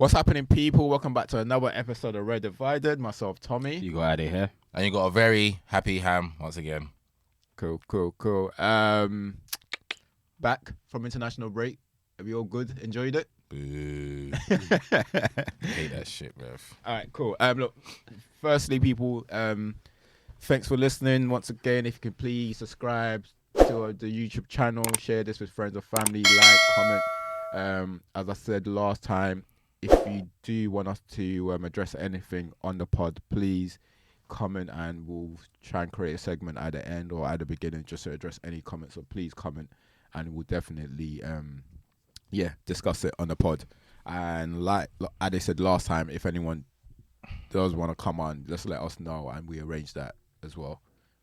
What's happening, people? Welcome back to another episode of Red Divided. Myself, Tommy. You got Ade here. And you got a very happy Ham once again. Cool. Back from international break. Are we all good? Enjoyed it? Boo. Hate that shit, bruv. All right, cool. Look, firstly, people, thanks for listening once again. If you could please subscribe to the YouTube channel, share this with friends or family, like, comment. As I said last time, if you do want us to address anything on the pod, please comment and we'll try and create a segment at the end or at the beginning just to address any comments. So please comment and we'll definitely discuss it on the pod. And like Ade said last time, if anyone does want to come on, just let us know and we arrange that as well.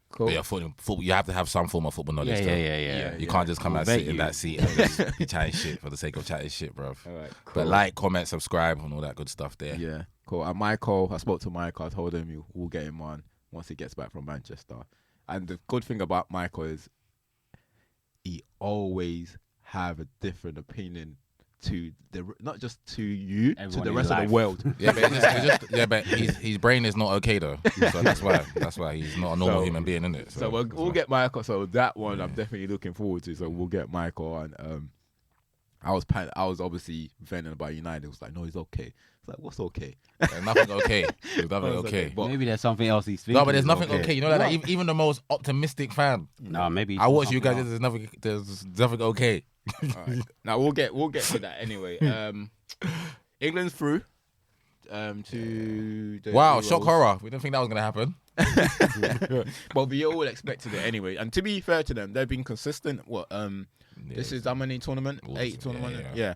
Cool. But yeah, football, you have to have some form of football knowledge. Yeah. You can't just come and sit in that seat and just be chatting shit for the sake of chatting shit, bruv. All right, cool. But like, comment, subscribe, and all that good stuff there. Yeah, cool. And Michael, I spoke to Michael. I told him we'll get him on once he gets back from Manchester. And the good thing about Michael is he always have a different opinion to not just to you, everyone to the rest of the world. Yeah, but his brain is not okay though. So that's why he's not a normal human being, isn't it? So we'll get Michael. So that one I'm definitely looking forward to. So we'll get Michael on. I was obviously venting about United. It was like, no, he's okay. It's like, what's okay? There's nothing okay. There's nothing okay. But maybe there's something else he's thinking. No, but there's nothing okay. You know that even the most optimistic fan. No, maybe I watch you guys. There's nothing okay. All right. Now we'll get to that anyway. England's through to the wow, Euros. shock horror. We didn't think that was gonna happen. But we all expected it anyway. And to be fair to them, they've been consistent. This is how many tournament? 8 tournament. Yeah.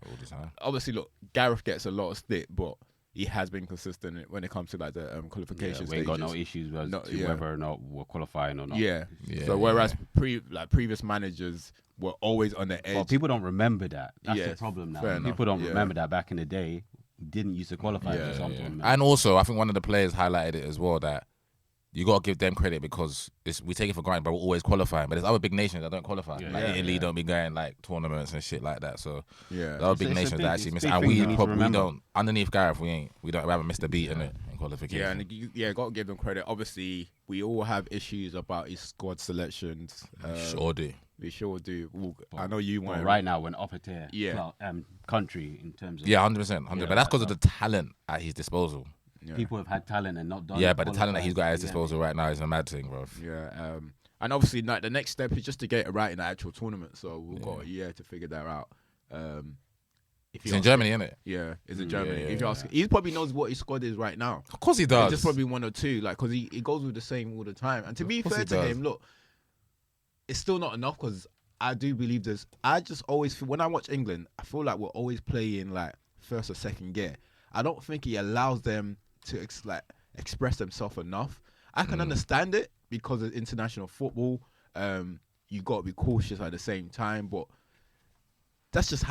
Obviously, look, Gareth gets a lot of stick, but he has been consistent when it comes to like the qualification we ain't stages. got no issues with whether or not we're qualifying or not. Yeah. So whereas previous managers were always on the edge. Well, people don't remember that. That's the problem now. People don't remember that back in the day, we didn't used to qualify for something. And also, I think one of the players highlighted it as well that you got to give them credit because we take it for granted, but we're always qualifying. But there's other big nations that don't qualify. Italy don't be going like tournaments and shit like that. So the other big nations that actually miss. And we don't, underneath Gareth, we haven't missed a beat in it in qualification. Got to give them credit. Obviously, we all have issues about his squad selections. Sure do. We sure do. I know you want. Right now, we're an upper tier country in terms of 100%. But that's because of the talent at his disposal. Yeah. People have had talent and not done. Yeah, but the talent that he's got at his disposal right now is a mad thing, bro. Yeah, and obviously, the next step is just to get it right in the actual tournament. So we've got a year to figure that out. It's in Germany, isn't it? Yeah, it's in Germany. If you ask, he probably knows what his squad is right now. Of course he does. It's just probably one or two, because he goes with the same all the time. And to be fair to him, look, it's still not enough because I do believe this. I just always feel when I watch England, I feel like we're always playing like first or second gear. I don't think he allows them to express themselves enough. I can understand it because of international football. You got to be cautious at the same time, but that's just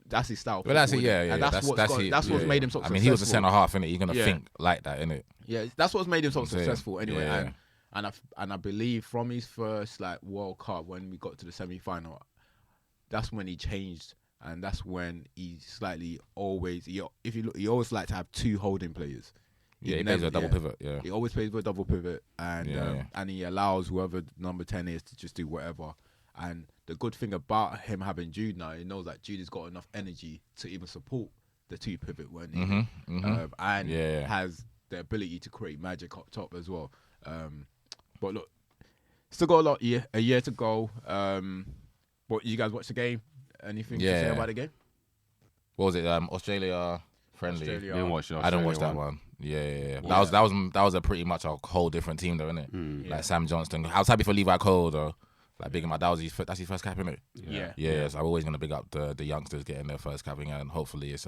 that's his style. Well, that's it, yeah. And that's what's made him so successful. I mean, he was a centre half, innit? You're gonna think like that, innit? Yeah, that's what's made him so successful anyway. And I believe from his first World Cup when we got to the semi-final, that's when he changed. And that's when he slightly always, he always like to have 2 holding players. He plays with a double pivot, yeah. He always plays with a double pivot, and he allows whoever number 10 is to just do whatever. And the good thing about him having Jude now, he knows that Jude has got enough energy to even support the 2 pivot when needed, has the ability to create magic up top as well. But look, still got a year to go. But you guys watch the game? Anything to say about the game? What was it? Australia friendly. I didn't watch that one. Yeah. That was a pretty much a whole different team, though, innit? Like Sam Johnston. I was happy for Levi Cole, though. Like big him up. That's his first cap, innit? Yeah. So I'm always gonna big up the youngsters getting their first capping, and hopefully it's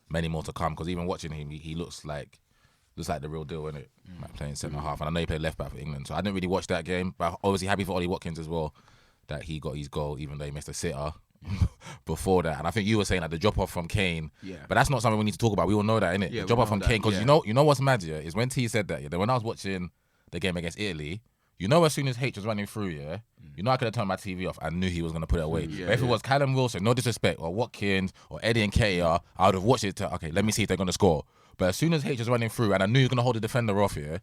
many more to come. Because even watching him, he looks like the real deal, innit? Like playing centre half, and I know he played left back for England. So I didn't really watch that game, but obviously happy for Ollie Watkins as well that he got his goal, even though he missed a sitter. Before that, and I think you were saying that the drop off from Kane, but that's not something we need to talk about. We all know that, innit? The drop off from Kane, because you know what's mad, is when T said that. Then when I was watching the game against Italy, You know, as soon as H was running through, yeah, you know, I could have turned my TV off. I knew he was going to put it away. But if it was Callum Wilson, no disrespect, or Watkins, or Eddie and Nketiah, I would have watched it. Okay, let me see if they're going to score. But as soon as H was running through, and I knew he was going to hold the defender off, yeah,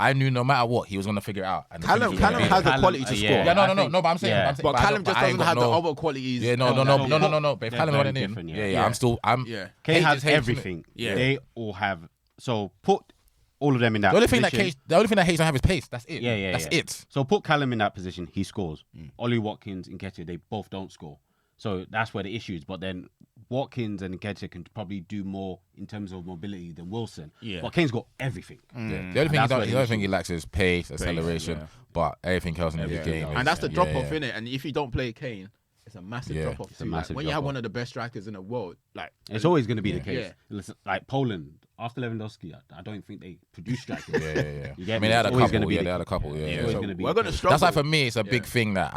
I knew no matter what, he was going to figure it out. And Callum has the quality to score. Yeah, no. But I'm saying, but Callum just doesn't have the other qualities. Yeah, no. But if Callum running in, Kane has everything. Yeah, they all have. So put all of them in that. The only thing that Hayes don't have is pace. That's it. That's it. So put Callum in that position, he scores. Ollie Watkins and Nketiah, they both don't score. So that's where the issue is. But then Watkins and Nketiah can probably do more in terms of mobility than Wilson. Yeah. But Kane's got everything. Yeah. The only thing he lacks is pace, acceleration, but everything else in every game. And that's the drop off, innit? And if you don't play Kane, it's a massive drop off. When you have one of the best strikers in the world, like it's always going to be the case. Listen, like Poland after Lewandowski, I don't think they produce strikers. I mean, they had a couple. They had a couple. We're going to struggle. That's why for me, it's a big thing that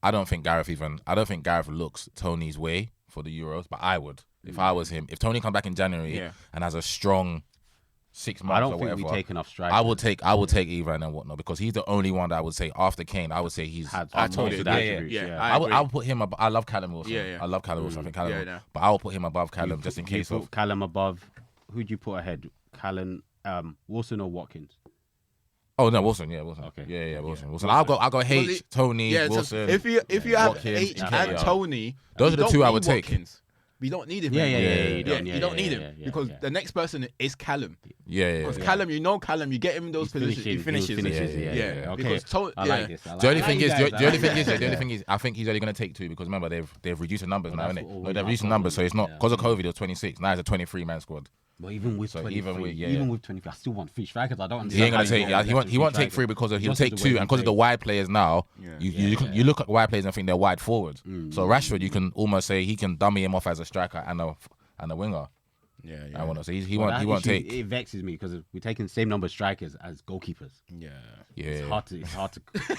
I don't think Gareth looks Tony's way for the Euros, but I would if I was him. If Tony comes back in January and has a strong 6 months, I don't or think whatever, we take enough strikers. I would take Ivan and whatnot because he's the only one that I would say after Kane. I would say he's. I would put him. I love Callum Wilson. I love Callum Wilson. I think Callum, but I will put him above Callum just in case of Callum above. Who'd you put ahead? Callum, Wilson or Watkins? Oh no, Wilson. Yeah, Wilson. Okay. Yeah, Wilson. Wilson. I'll go H, Tony, Wilson. If you have Watkins, H and Tony, those are the two I would take. We don't need him. You don't need him because the next person is Callum. Because Callum, you get him in those positions, he finishes. Okay. Because I like this. The only thing is, I think he's only going to take 2 because remember they've reduced the numbers now, innit? No, they've reduced the numbers, so it's not because of COVID. It was 26. Now it's a 23-man squad. But even with 23, I still want 3 strikers. I don't understand. He ain't gonna take. He won't take 3 because he'll take 2, and because of the wide players now, you look at wide players and think they're wide forwards. So Rashford, you can almost say he can dummy him off as a striker and a winger. I want to say he won't take. It vexes me because we're taking the same number of strikers as goalkeepers. It's hard to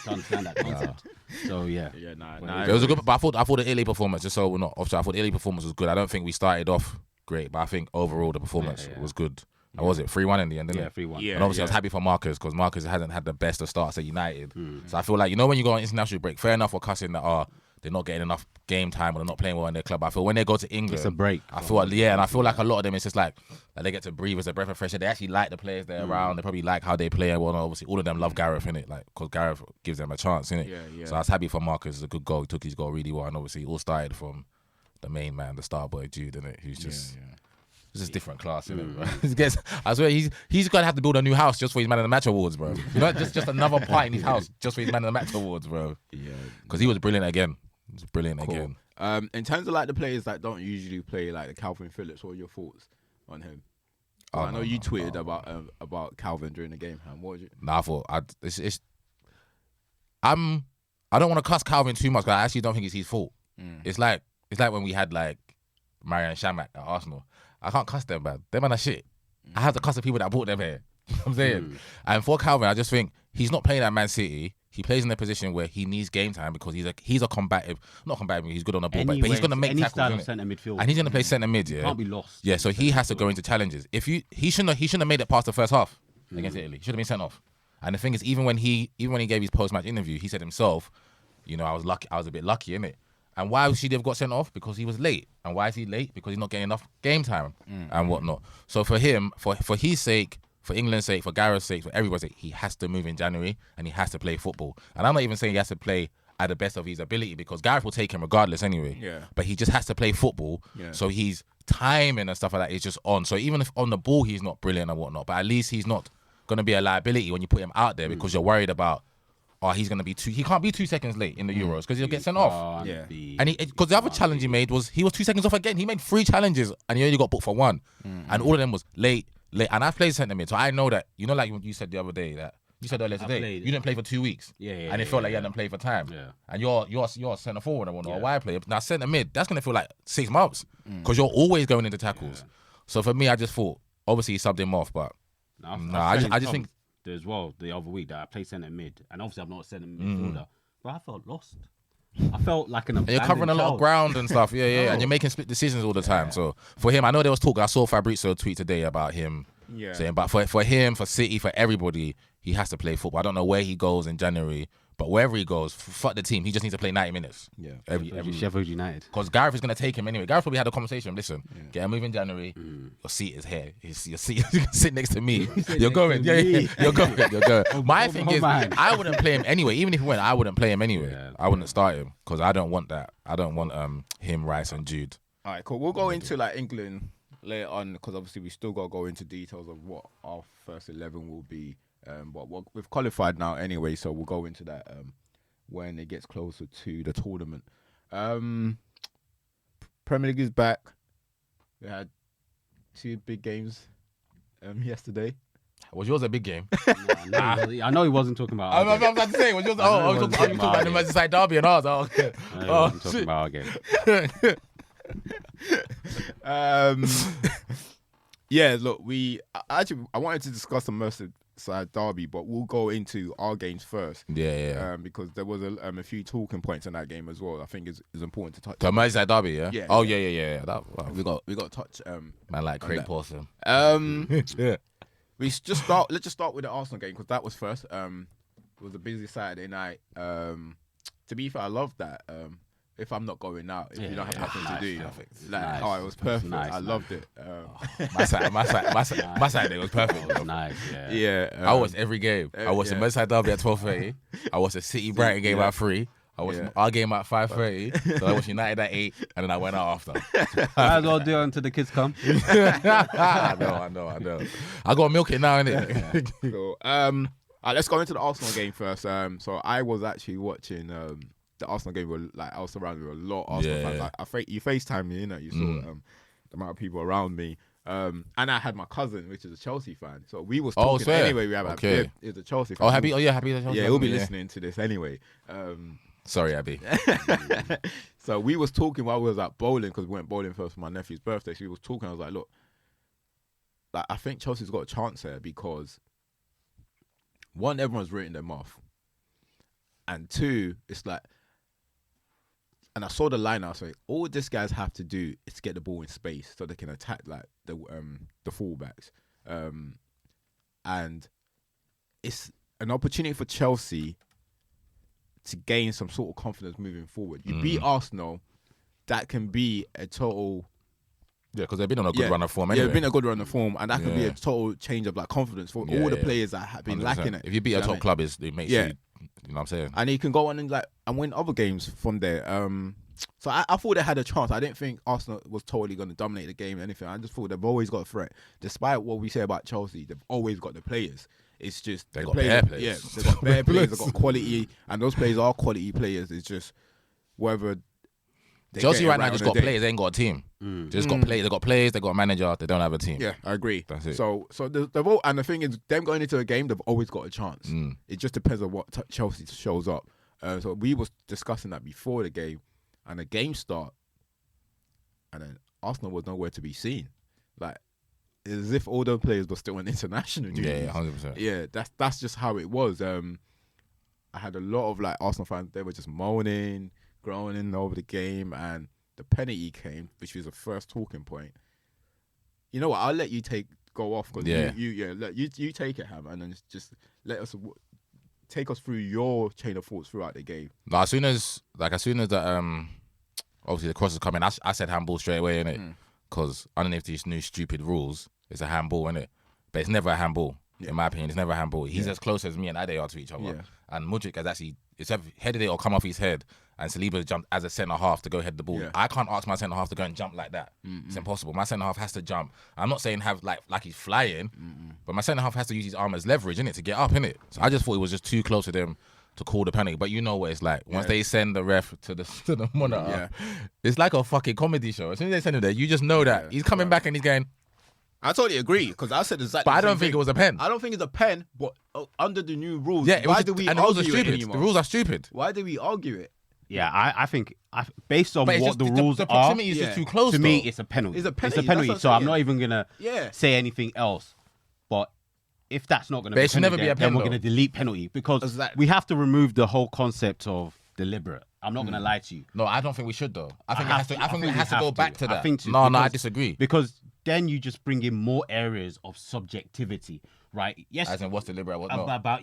understand that concept. So it was a good. But I thought the Italy performance, just so we're not offside, I thought the Italy performance was good. I don't think we started off great, but I think overall the performance was good. How was it? 3-1 in the end, didn't it? 3-1. And obviously I was happy for Marcus because Marcus hasn't had the best of starts at United. So I feel like, when you go on international break, fair enough for cussing that they're not getting enough game time or they're not playing well in their club. I feel when they go to England, it's a break. I feel like, and I feel like a lot of them, it's just like they get to breathe as a breath of fresh air. They actually like the players they're around. They probably like how they play. Well, obviously all of them love Gareth, innit? Like, because Gareth gives them a chance, innit? So I was happy for Marcus. It's a good goal. He took his goal really well, and obviously it all started from the main man, the star boy Jude, innit? Who's just. This is different class, isn't it, bro? I swear he's gonna have to build a new house just for his Man of the Match awards, bro. Just another part in his house just for his Man of the Match awards, bro. Because he was brilliant again. Again. In terms of like the players that don't usually play, like the Calvin Phillips, what are your thoughts on him? I know you tweeted about Calvin during the game. What was it? Nah, I don't want to cuss Calvin too much because I actually don't think it's his fault. It's like when we had like Marian Shamak at Arsenal. I can't cuss them, man. Them man are shit. I have to cuss the people that brought them here. You know what I'm saying? And for Calvin, I just think he's not playing at Man City. He plays in a position where he needs game time because he's a combative, not combative, he's good on the ball, but he's going to make tackles, center midfield, and he's going to play centre mid, can't be lost. Yeah, so he has to go into challenges. He shouldn't have made it past the first half against Italy. He should have been sent off. And the thing is, even when he gave his post-match interview, he said himself, I was lucky. I was a bit lucky, innit? And why should he have got sent off? Because he was late. And why is he late? Because he's not getting enough game time and whatnot. So for him, for his sake, for England's sake, for Gareth's sake, for everybody's sake, he has to move in January and he has to play football. And I'm not even saying he has to play at the best of his ability because Gareth will take him regardless anyway. But he just has to play football. So his timing and stuff like that is just on. So even if on the ball he's not brilliant and whatnot, but at least he's not going to be a liability when you put him out there because you're worried about he's going to be he can't be 2 seconds late in the Euros because he'll get sent off. And because the other challenge he made was he was 2 seconds off again. He made 3 challenges and he only got booked for 1. And all of them was late. And I played centre mid, so I know that, like you said the other day that you said earlier today, you didn't play for 2 weeks. And it felt like you hadn't played for time. And you're centre forward or a wide player. Now centre mid, that's going to feel like 6 months because you're always going into tackles. So for me, I just thought, obviously he subbed him off, but I just think as well the other week that I played centre mid, and obviously I'm not a centre midfielder, but I felt lost. I felt like an abandoned you're covering a lot of ground and stuff, and you're making split decisions all the time. So for him, I know there was talk. I saw Fabrizio tweet today about him Yeah. So, but for him, for City, for everybody, he has to play football. I don't know where he goes in January, but wherever he goes, fuck the team. He just needs to play 90 minutes. Yeah. Every Sheffield United. Because Gareth is going to take him anyway. Gareth probably had a conversation. Listen, get a move in January. Your seat is here. Your seat, you can sit next to me. You're going. Yeah, you're going. You're going. My thing is, I wouldn't play him anyway. Even if he went, I wouldn't play him anyway. Yeah, I wouldn't start him because I don't want that. I don't want him, Rice, and Jude. All right, cool. We'll go into like England later on because obviously we still got to go into details of what our first 11 will be. But we've qualified now anyway, so we'll go into that when it gets closer to the tournament. Premier League is back. We had 2 big games yesterday. Was yours a big game? I know he wasn't talking about. I'm about to say, was yours? I was talking about the Merseyside derby and ours. Oh, okay. I wasn't talking about our game. Yeah, look, I wanted to discuss the Merseyside derby, but we'll go into our games first. Yeah. Because there was a few talking points in that game as well. I think it's important to touch. The Merseyside derby, yeah. Yeah. Oh yeah. We got to touch. Man, like Craig Pawson. Yeah. Let's just start with the Arsenal game because that was first. It was a busy Saturday night. To be fair, I love that. If I'm not going out, if you don't have nothing to do, perfect. Like, it was perfect. I loved it. My Saturday was perfect. It was nice. Yeah. Yeah, I watched every game. I watched the Merseyside derby at 12:30. I watched the City Brighton game at 3. I watched our game at 5:30. So I watched United at 8, and then I went out after. Might as well do it until the kids come. I know. I got to milk it now, innit? So, let's go into the Arsenal game first. So I was actually watching the Arsenal game. I was surrounded with a lot of Arsenal fans. Like, you FaceTime me, you saw the amount of people around me. And I had my cousin, which is a Chelsea fan. So we was talking anyway. We have okay. Is a Chelsea fan. Oh, happy. Oh, yeah, happy. Yeah, he'll be listening to this anyway. Sorry, Abby. So we was talking while we was at bowling because we went bowling first for my nephew's birthday. So we was talking. I was like, look, like I think Chelsea's got a chance here because 1, everyone's written them off, and 2, it's like, and I saw the line. I was like, all these guys have to do is get the ball in space so they can attack like the fullbacks, and it's an opportunity for Chelsea to gain some sort of confidence moving forward. You beat Arsenal, that can be a total. Yeah, because they've been on a good run of form anyway. Yeah, they've been a good run of form, and that can be a total change of like confidence for all the players that have been 100%. lacking it. If you beat a top club, it makes you, you know what I'm saying? And he can go on and win other games from there. So I thought they had a chance. I didn't think Arsenal was totally going to dominate the game or anything. I just thought they've always got a threat. Despite what we say about Chelsea, they've always got the players. It's just they got bare players. Yeah, they've got bare players. They've got quality, and those players are quality players. It's just whether Chelsea right now just got players. They ain't got a team. They just got players. They got players. They got a manager. They don't have a team. Yeah, I agree. That's it. So they've all, and the thing is, them going into a game, they've always got a chance. It just depends on what Chelsea shows up. So we was discussing that before the game, and the game start, and then Arsenal was nowhere to be seen. Like, as if all the players were still on international duty. Yeah, 100%. Yeah, that's just how it was. I had a lot of like Arsenal fans. They were just moaning, groaning over the game, and the penalty came, which was the first talking point. You know what? I'll let you go off because you take it, Ham, and then just let us take us through your chain of thoughts throughout the game. No, as soon as the obviously the cross is coming, I said handball straight away, innit? Because underneath these new stupid rules, it's a handball, innit? But it's never a handball. In my opinion, it's never a handball. He's as close as me and Ade are to each other. Yeah. And Mudryk has actually headed it or come off his head, and Saliba jumped as a centre-half to go head the ball. Yeah. I can't ask my centre-half to go and jump like that. It's impossible. My centre-half has to jump. I'm not saying have like he's flying, but my centre-half has to use his arm as leverage, innit, to get up, innit? So I just thought it was just too close to them to call the penalty. But you know what it's like. Once they send the ref to the monitor, it's like a fucking comedy show. As soon as they send him there, you just know that he's coming back and he's going... I totally agree because I said exactly. But I don't think it was a pen. I don't think it's a pen. But under the new rules, why do we argue it anymore? The rules are stupid. Why do we argue it? Yeah, I think based on what the rules the proximity is just too close. To me, it's a penalty. It's a penalty. So I'm not even gonna say anything else. But if that's not gonna be, it should never be a pen. Then we're gonna delete penalty because we have to remove the whole concept of deliberate. I'm not gonna lie to you. No, I don't think we should though. I think it has to go back to that. I think I disagree because then you just bring in more areas of subjectivity, right? Yes. As in what's deliberate, what not. About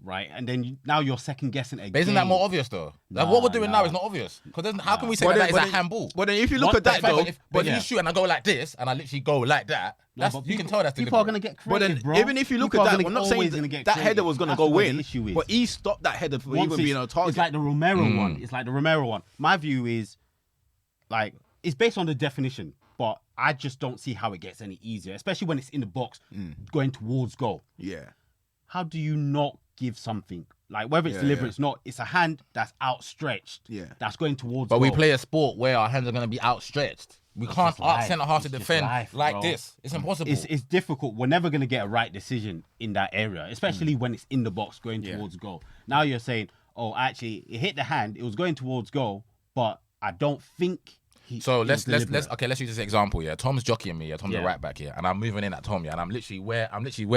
right, and then now you're second guessing again. But isn't that more obvious though? Like what we're doing now is not obvious. Because how can we say that it's a handball? But then if you look at that though, but if you shoot and I go like this and I literally go like that, you can tell that's deliberate. People are gonna get creative, but then, bro. even if you look at that, I'm not saying that header was gonna go in, but he stopped that header for even being a target. It's like the Romero one. My view is like it's based on the definition, but I just don't see how it gets any easier, especially when it's in the box going towards goal. Yeah. How do you not give something? Like whether it's deliberate, it's not. It's a hand that's outstretched. Yeah, that's going towards. But goal. we play a sport where our hands are going to be outstretched. We can't ask centre half to defend like this. It's impossible. It's difficult. We're never going to get a right decision in that area, especially when it's in the box going towards goal. Now you're saying, oh, actually, it hit the hand. It was going towards goal, but I don't think. Let's use this example. Yeah, Tom's jockeying me. Yeah, Tom's the right back here, and I'm moving in at Tom. Yeah, and I'm literally where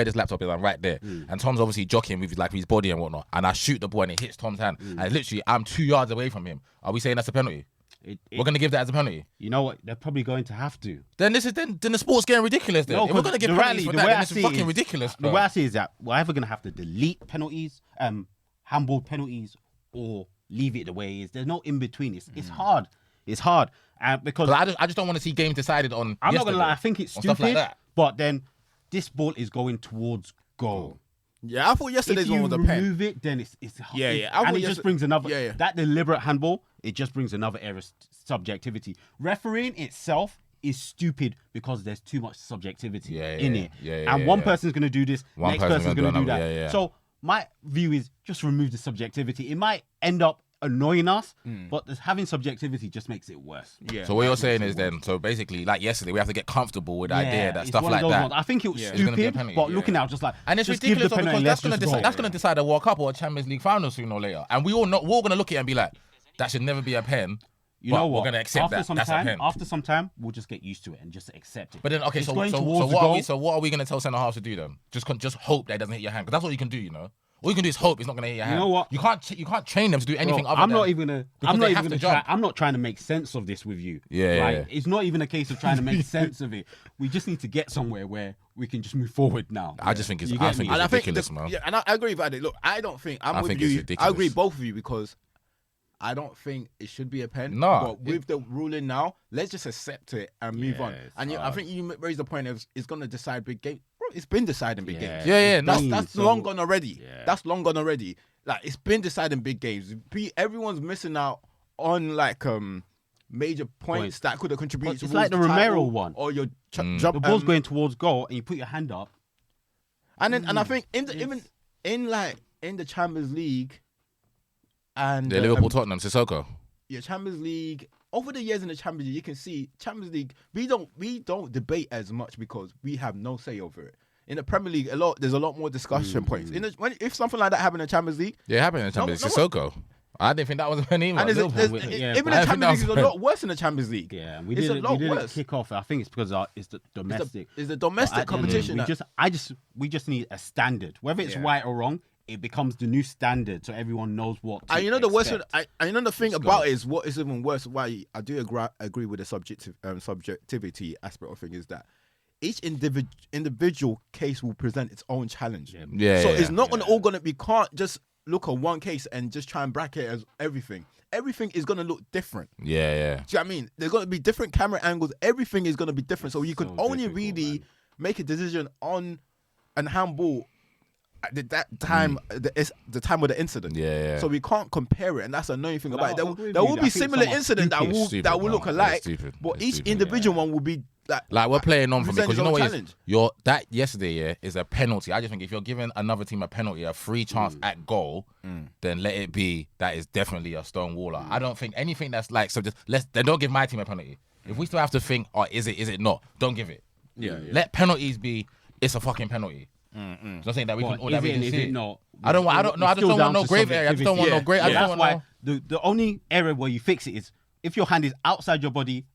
this laptop is. I'm right there, and Tom's obviously jockeying with his body and whatnot. And I shoot the ball and it hits Tom's hand, and literally I'm 2 yards away from him. Are we saying that's a penalty? We're gonna give that as a penalty. You know what? They're probably going to have to. Then the sport's getting ridiculous. Then if we're gonna give penalties for that, then it's fucking ridiculous. The way I see it is that we're either gonna have to delete penalties, handball penalties, or leave it the way it is. There's no in between. It's hard. It's hard. Because I just don't want to see games decided on. I'm not gonna lie. I think it's stupid. Like that. But then this ball is going towards goal. Yeah, I thought yesterday's one was a pen. If you remove it, then it's and it just brings another. That deliberate handball. It just brings another area of subjectivity. Refereeing itself is stupid because there's too much subjectivity in it. And one person's gonna do this. Next person's gonna do that. So my view is just remove the subjectivity. It might end up annoying us, but having subjectivity just makes it worse. Yeah. So what you're saying is then, so basically, like yesterday, we have to get comfortable with the idea that stuff like that. I think it was stupid, but looking out just like, and it's ridiculous because that's going to decide a World Cup or a Champions League final sooner or later, and we're all going to look at it and be like, that should never be a pen. You know what? We're going to accept that's a pen. After some time, we'll just get used to it and just accept it. But then, okay, so what are we going to tell centre halves to do then? Just hope that it doesn't hit your hand, because that's what you can do, you know. All you can do is hope it's not going to hit your hand. You know what? You can't train them to do anything other than. I'm not trying to make sense of this with you. Yeah. It's not even a case of trying to make sense of it. We just need to get somewhere where we can just move forward now. I just think it's ridiculous, man. Yeah, and I agree with that. Look, I don't think I'm with you. I agree with both of you because I don't think it should be a pen. No. But with the ruling now, let's just accept it and move on. And I think you raised the point of it's going to decide big games. It's been deciding big games. Yeah. That's long gone already. Yeah. That's long gone already. Like it's been deciding big games. Everyone's missing out on like major points that could have contributed. It's like the Romero one, or your jump. The ball's going towards goal, and you put your hand up. And then, and I think even in the Champions League, and Liverpool Tottenham Sissoko. Yeah, Champions League. Over the years in the Champions League, you can see Champions League. We don't debate as much because we have no say over it. In the Premier League, there's a lot more discussion points. If something like that happened in the Champions League, it happened in the Champions League. Sissoko. I didn't think that was a pen either. Even the Champions League is a lot worse than the Champions League. Yeah, we didn't kick off. I think it's because it's the domestic. It's the domestic competition. We just need a standard, whether it's right or wrong. It becomes the new standard, so everyone knows what to expect. The worst. The thing about it is what is even worse. Why I do agree with the subjectivity aspect of thing is that each individual case will present its own challenge. It's not we can't just look at one case and just try and bracket as everything. Everything is gonna look different. Yeah. Do you know what I mean? There's gonna be different camera angles. Everything is gonna be different. So you can only really make a decision on an handball at that time, the time of the incident. Yeah. So we can't compare it, and that's the annoying thing about it. There will be similar incidents that will look alike, but each individual one will be like we're playing on from it because you know what that yesterday is a penalty. I just think if you're giving another team a penalty, a free chance at goal, then let it be. That is definitely a stone waller. I don't think anything that's like so. Then don't give my team a penalty. If we still have to think, is it not? Don't give it. Let penalties be. It's a fucking penalty. So saying that we can see it. I don't know. I just don't want no grave area. I just don't want no grave. That's why the only area where you fix it is if your hand is outside your body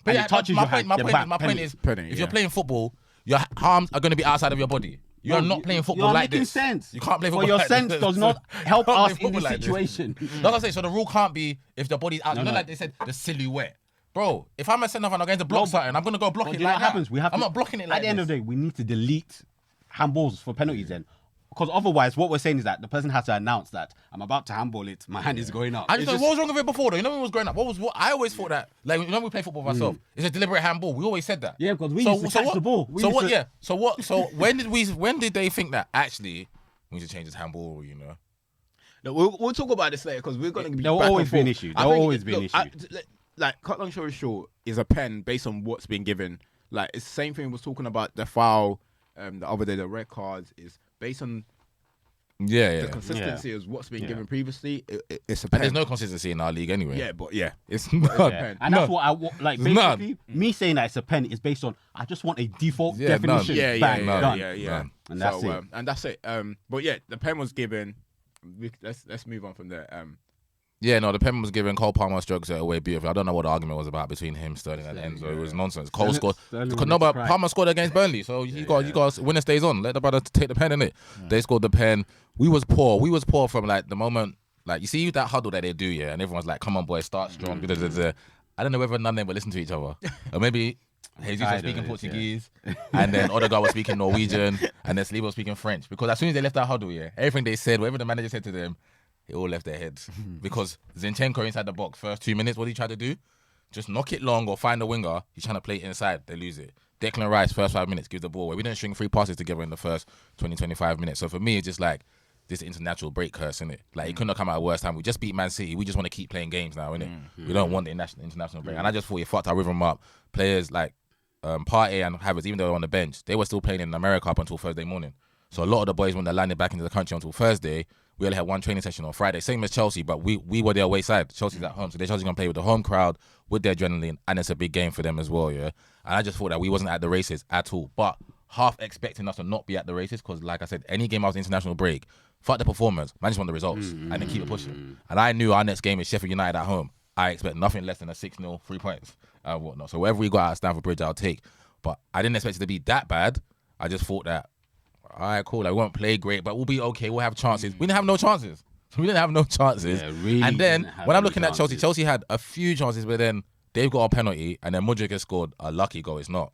and it touches your hand. My point is, if you're playing football, your arms are going to be outside of your body. You're not playing football like this. You're making sense. You can't play football like this. But your sense does not help us in this situation. Like I say, so the rule can't be if the body's out. Like they said, the silhouette. Bro, if I'm a centre and I'm going to block something, I'm going to go block it you know like what that. happens? I'm not blocking it like At the end of the day, we need to delete handballs for penalties then. Because otherwise, what we're saying is that the person has to announce that I'm about to handball it, my hand is going up. I just know what was wrong with it before though. You know when we was growing up, what I always thought that, like, you know when we play football with ourselves, it's a deliberate handball. We always said that. Yeah, because we used to catch the ball. So when did they think that actually we need to change this handball, you know? No, we'll talk about this later because we're going to be. There'll always be an issue. Like, cut long story short, is a pen based on what's been given. Like, it's the same thing we was talking about the foul, the other day, the red cards is based on the consistency is what's been given previously. It's a pen. And there's no consistency in our league anyway. Yeah, but yeah, it's not. Yeah. And that's what I like. Basically, me saying that it's a pen is based on I just want a default definition. Yeah. And that's it. And that's it. But yeah, the pen was given. Let's move on from there. The pen was given. Cole Palmer strokes it away beautifully. I don't know what the argument was about between him, Sterling, and Enzo. It was nonsense. Cole scored. No, but Palmer scored against Burnley, so you got winner stays on. Let the brother take the pen in it. They scored the pen. We was poor. From like the moment, like you see that huddle that they do, and everyone's like, "Come on, boys, start strong." I don't know whether none of them would listen to each other, or maybe Jesus was speaking Portuguese, and then Odegaard was speaking Norwegian, and then Saliba was speaking French. Because as soon as they left that huddle, everything they said, whatever the manager said to them, it all left their heads. Because Zinchenko inside the box, first 2 minutes, what did he try to do? Just knock it long or find a winger. He's trying to play it inside. They lose it. Declan Rice, first 5 minutes, gives the ball away. We didn't string 3 passes together in the first 20, 25 minutes. So for me, it's just like this international break curse, innit? Like, it couldn't have come at a worse time. We just beat Man City. We just want to keep playing games now, innit? We don't want the international break. And I just thought you fucked our rhythm up. Players like Partey and Havertz, even though they were on the bench, they were still playing in America up until Thursday morning. So a lot of the boys, when they landed back into the country until Thursday, we only had 1 training session on Friday. Same as Chelsea, but we were their away side. Chelsea's at home, so they're Chelsea going to play with the home crowd, with their adrenaline, and it's a big game for them as well, And I just thought that we wasn't at the races at all. But half expecting us to not be at the races, because like I said, any game after international break, fuck the performance, man, just want the results, and then keep it pushing. And I knew our next game is Sheffield United at home. I expect nothing less than a 6-0, 3 points, and whatnot. So whatever we got at Stamford Bridge, I'll take. But I didn't expect it to be that bad. I just thought that, all right, cool, like, we won't play great, but we'll be okay. We'll have chances. We didn't have no chances. We didn't have no chances. Yeah, really. And then when I'm looking at Chelsea had a few chances, but then they've got a penalty, and then Mudryk has scored a lucky goal. It's not.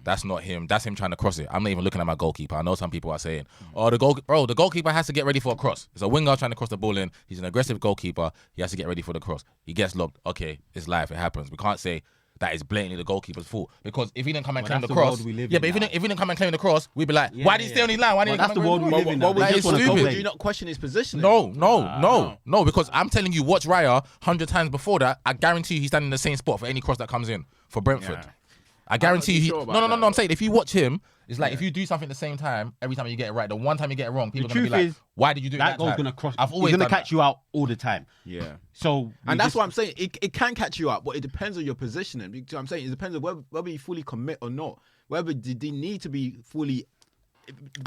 That's not him. That's him trying to cross it. I'm not even looking at my goalkeeper. I know some people are saying, the goalkeeper has to get ready for a cross. It's a winger trying to cross the ball in. He's an aggressive goalkeeper. He has to get ready for the cross. He gets lobbed. Okay, it's life. It happens. We can't say that is blatantly the goalkeeper's fault, because if he didn't come and claim the cross, if he didn't come and claim the cross, we'd be like, why did he stay on his line? Why didn't he come and claim the cross? Well, it's stupid. Do you not question his positioning? No, because I'm telling you, watch Raya 100 times before that. I guarantee you he's standing in the same spot for any cross that comes in for Brentford. I guarantee you. No. I'm saying if you watch him, it's like if you do something at the same time, every time you get it right, the one time you get it wrong, people are gonna be like, "Why did you do that?" That goal's gonna cross. I've always he's gonna catch you out all the time. Yeah. So and that's what I'm saying. It can catch you out, but it depends on your positioning. You know what I'm saying it depends on whether you fully commit or not. Whether they need to be fully.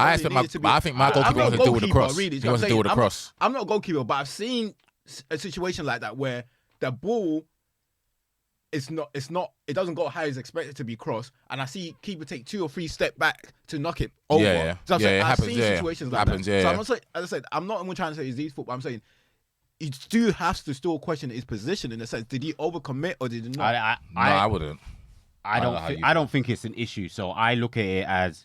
I think my goalkeeper wants to deal with the cross. Really, he wants to deal with the cross. I'm not a goalkeeper, but I've seen a situation like that where the ball. It doesn't go high as expected to be crossed, and I see keeper take 2 or 3 step back to knock it over. Yeah. So it I've happens. seen situations like that. Yeah. So I'm not saying, as I said, I'm not even trying to say it's these football. I'm saying you do have to still question his position in the sense, did he overcommit or did he not? I wouldn't. I don't think it's an issue. So I look at it as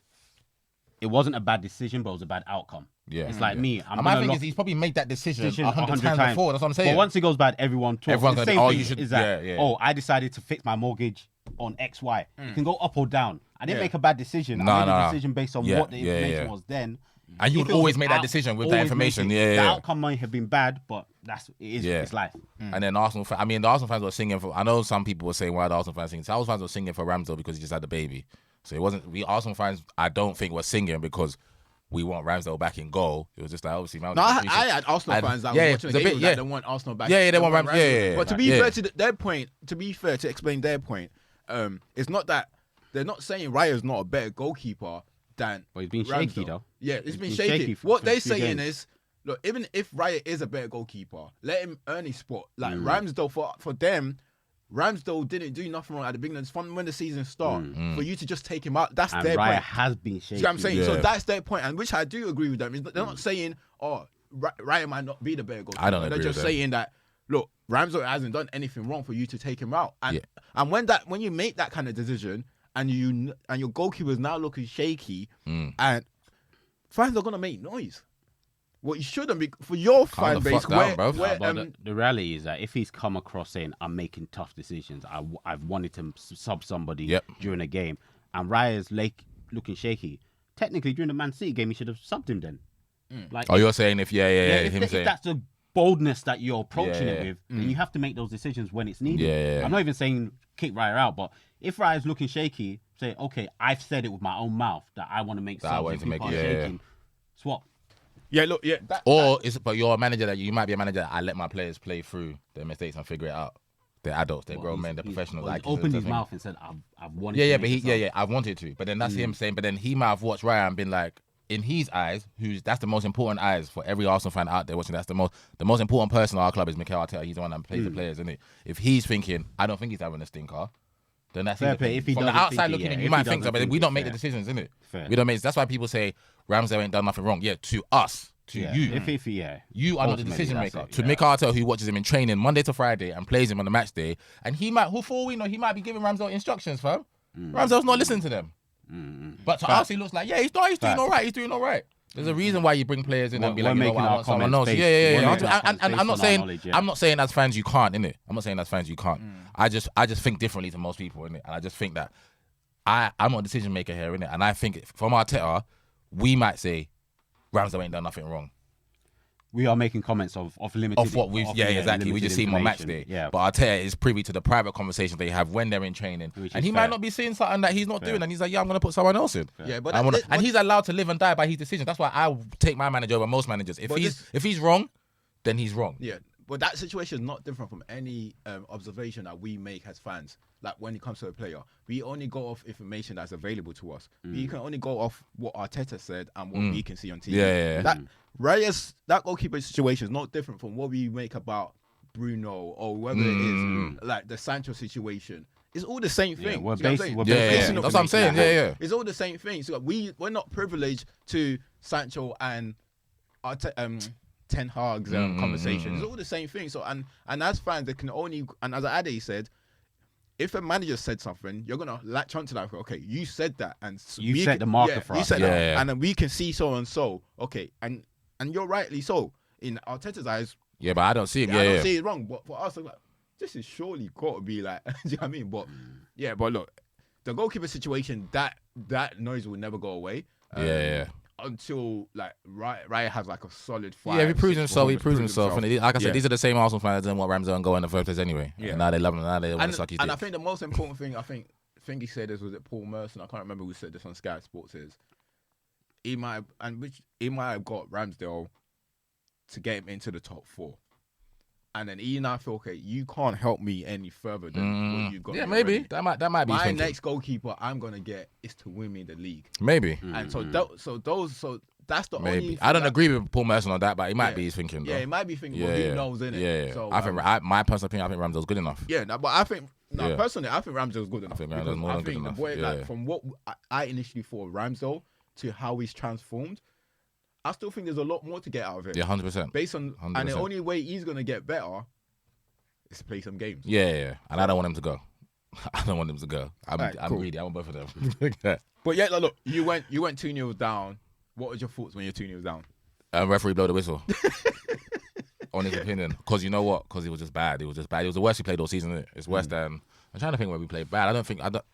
it wasn't a bad decision, but it was a bad outcome. Yeah, it's like me. My thing is he's probably made that decision 100 times before. That's what I'm saying. But once it goes bad, everyone talks. Everyone's the going same to thing you should. is that, I decided to fix my mortgage on X, Y. It can go up or down. I didn't make a bad decision. I made a decision based on what the information was then. And you would always make that decision with that information. The outcome might have been bad, but it's life. And then Arsenal, the Arsenal fans were singing for. I know some people were saying why the Arsenal fans singing. So Arsenal fans were singing for Ramsdale because he just had the baby. So it wasn't. We Arsenal fans, I don't think, were singing because we want Ramsdale back in goal. It was just like obviously. I had Arsenal fans that were watching the game that they want Arsenal back. Yeah, they want Ramsdale. But to be fair to their point, to explain their point, it's not that they're not saying Raya's not a better goalkeeper than. But he's been Ramsdale. shaky though. Yeah, it's been shaky. What they're saying is, look, even if Raya is a better goalkeeper, let him earn his spot. Like Ramsdale, for them. Ramsdale didn't do nothing wrong at the beginning. From when the season started, for you to just take him out, that's their Raya point. Has been shaky. See what I'm saying? So that's their point, and which I do agree with them. They're not saying, Raya might not be the better goalkeeper. I don't agree They're just with saying that look, Ramsdale hasn't done anything wrong for you to take him out. And when you make that kind of decision and your goalkeeper is now looking shaky, and fans are gonna make noise. What you shouldn't be for your fan base. The reality is that if he's come across saying I'm making tough decisions, I've wanted to sub somebody during a game, and Raya's looking shaky. Technically, during the Man City game, he should have subbed him then. You're saying if if that's the boldness that you're approaching it with, then you have to make those decisions when it's needed. I'm not even saying kick Raya out, but if Raya's looking shaky, say, okay, I've said it with my own mouth that I want to make subs. Swap. Yeah, look, but you're a manager that you might be a manager that I let my players play through their mistakes and figure it out. They're adults, they're grown men, they're professionals. He opened his mouth and said, I've wanted to. I've wanted to. But then that's him saying, but then he might have watched Raya and been like, in his eyes, that's the most important eyes for every Arsenal fan out there watching. That's the most important person in our club is Mikel Arteta. He's the one that plays the players, isn't it? If he's thinking, I don't think he's having a stinker, then that's fair play. From the outside looking in, you might think so, but we don't make the decisions, isn't it? We don't make. That's why people say Ramsdale ain't done nothing wrong. Yeah, to us. To you. You are not the decision maker. To Mikel Arteta, who watches him in training Monday to Friday and plays him on the match day, and he might, for all we know, he might be giving Ramsdale instructions, fam. Ramsdale's not listening to them. But to us, he looks like, he's doing all right. He's doing all right. There's a reason why you bring players in and be like, you know what, I want someone else. And I'm not saying as fans you can't, innit? I'm not saying as fans you can't. I just think differently to most people, innit? And I just think that I'm not a decision maker here, innit? And I think from Arteta, we might say Ramsdale ain't done nothing wrong. We are making comments of limited... Of what we've... exactly. We just see him on match day. Yeah. But Arteta is privy to the private conversations they have when they're in training. And he might not be seeing something that he's not doing. And he's like, I'm going to put someone else in. Yeah, but... And he's allowed to live and die by his decisions. That's why I take my manager over most managers. If he's wrong, then he's wrong. Yeah. But that situation is not different from any observation that we make as fans. Like when it comes to a player, we only go off information that's available to us. We can only go off what Arteta said and what we can see on TV. That goalkeeper situation is not different from what we make about Bruno or whether it is like the Sancho situation. It's all the same thing. That's what I'm saying. It's all the same thing. So we're not privileged to Sancho and Ten Hag's conversation. It's all the same thing. So and as fans, they can only, and as Ade said, if a manager said something, you're gonna latch onto that. Okay, you said that, and you set the marker for us. You said that, and then we can see so and so. Okay, and you're rightly so in Arteta's eyes. Yeah, but I don't see it. I don't see it wrong. But for us, I'm like, this is surely got to be like, do you know what I mean? But but look, the goalkeeper situation, that noise will never go away. Until like Raya has like a solid fight. Yeah, he proves himself. And like I said, these are the same Arsenal fans that want Ramsdale and go in the first place anyway. Yeah. And now they love him. Now they want to suck his dick. And I think the most important thing, I think he said this, was it Paul Merson? I can't remember who said this on Sky Sports. He might have got Ramsdale to get him into the top 4. And then he now feel, okay, you can't help me any further than what you've got. Yeah, maybe that might be. My next goalkeeper I'm gonna get is to win me the league. Maybe. And so that's the only. I don't agree with Paul Merson on that, but he might be thinking. Though. Yeah, he might be thinking. Well, he knows, innit? Yeah. So I think my personal opinion, I think Ramsdale's good enough. Yeah, but I think personally, I think Ramsdale's good enough. I think Ramsdale's more than good enough. The boy, like from what I initially thought Ramsdale to how he's transformed, I still think there's a lot more to get out of it. Yeah, 100%. Based on 100%. And the only way he's gonna get better is to play some games. Yeah. And I don't want him to go. I'm greedy. I want both of them. But yeah, look, you went 2-0 down. What was your thoughts when you're 2-0 down? Referee blow the whistle. On his opinion, because you know what? Because it was just bad. It was the worst we played all season. Isn't it? It's worse than. I'm trying to think where we played bad.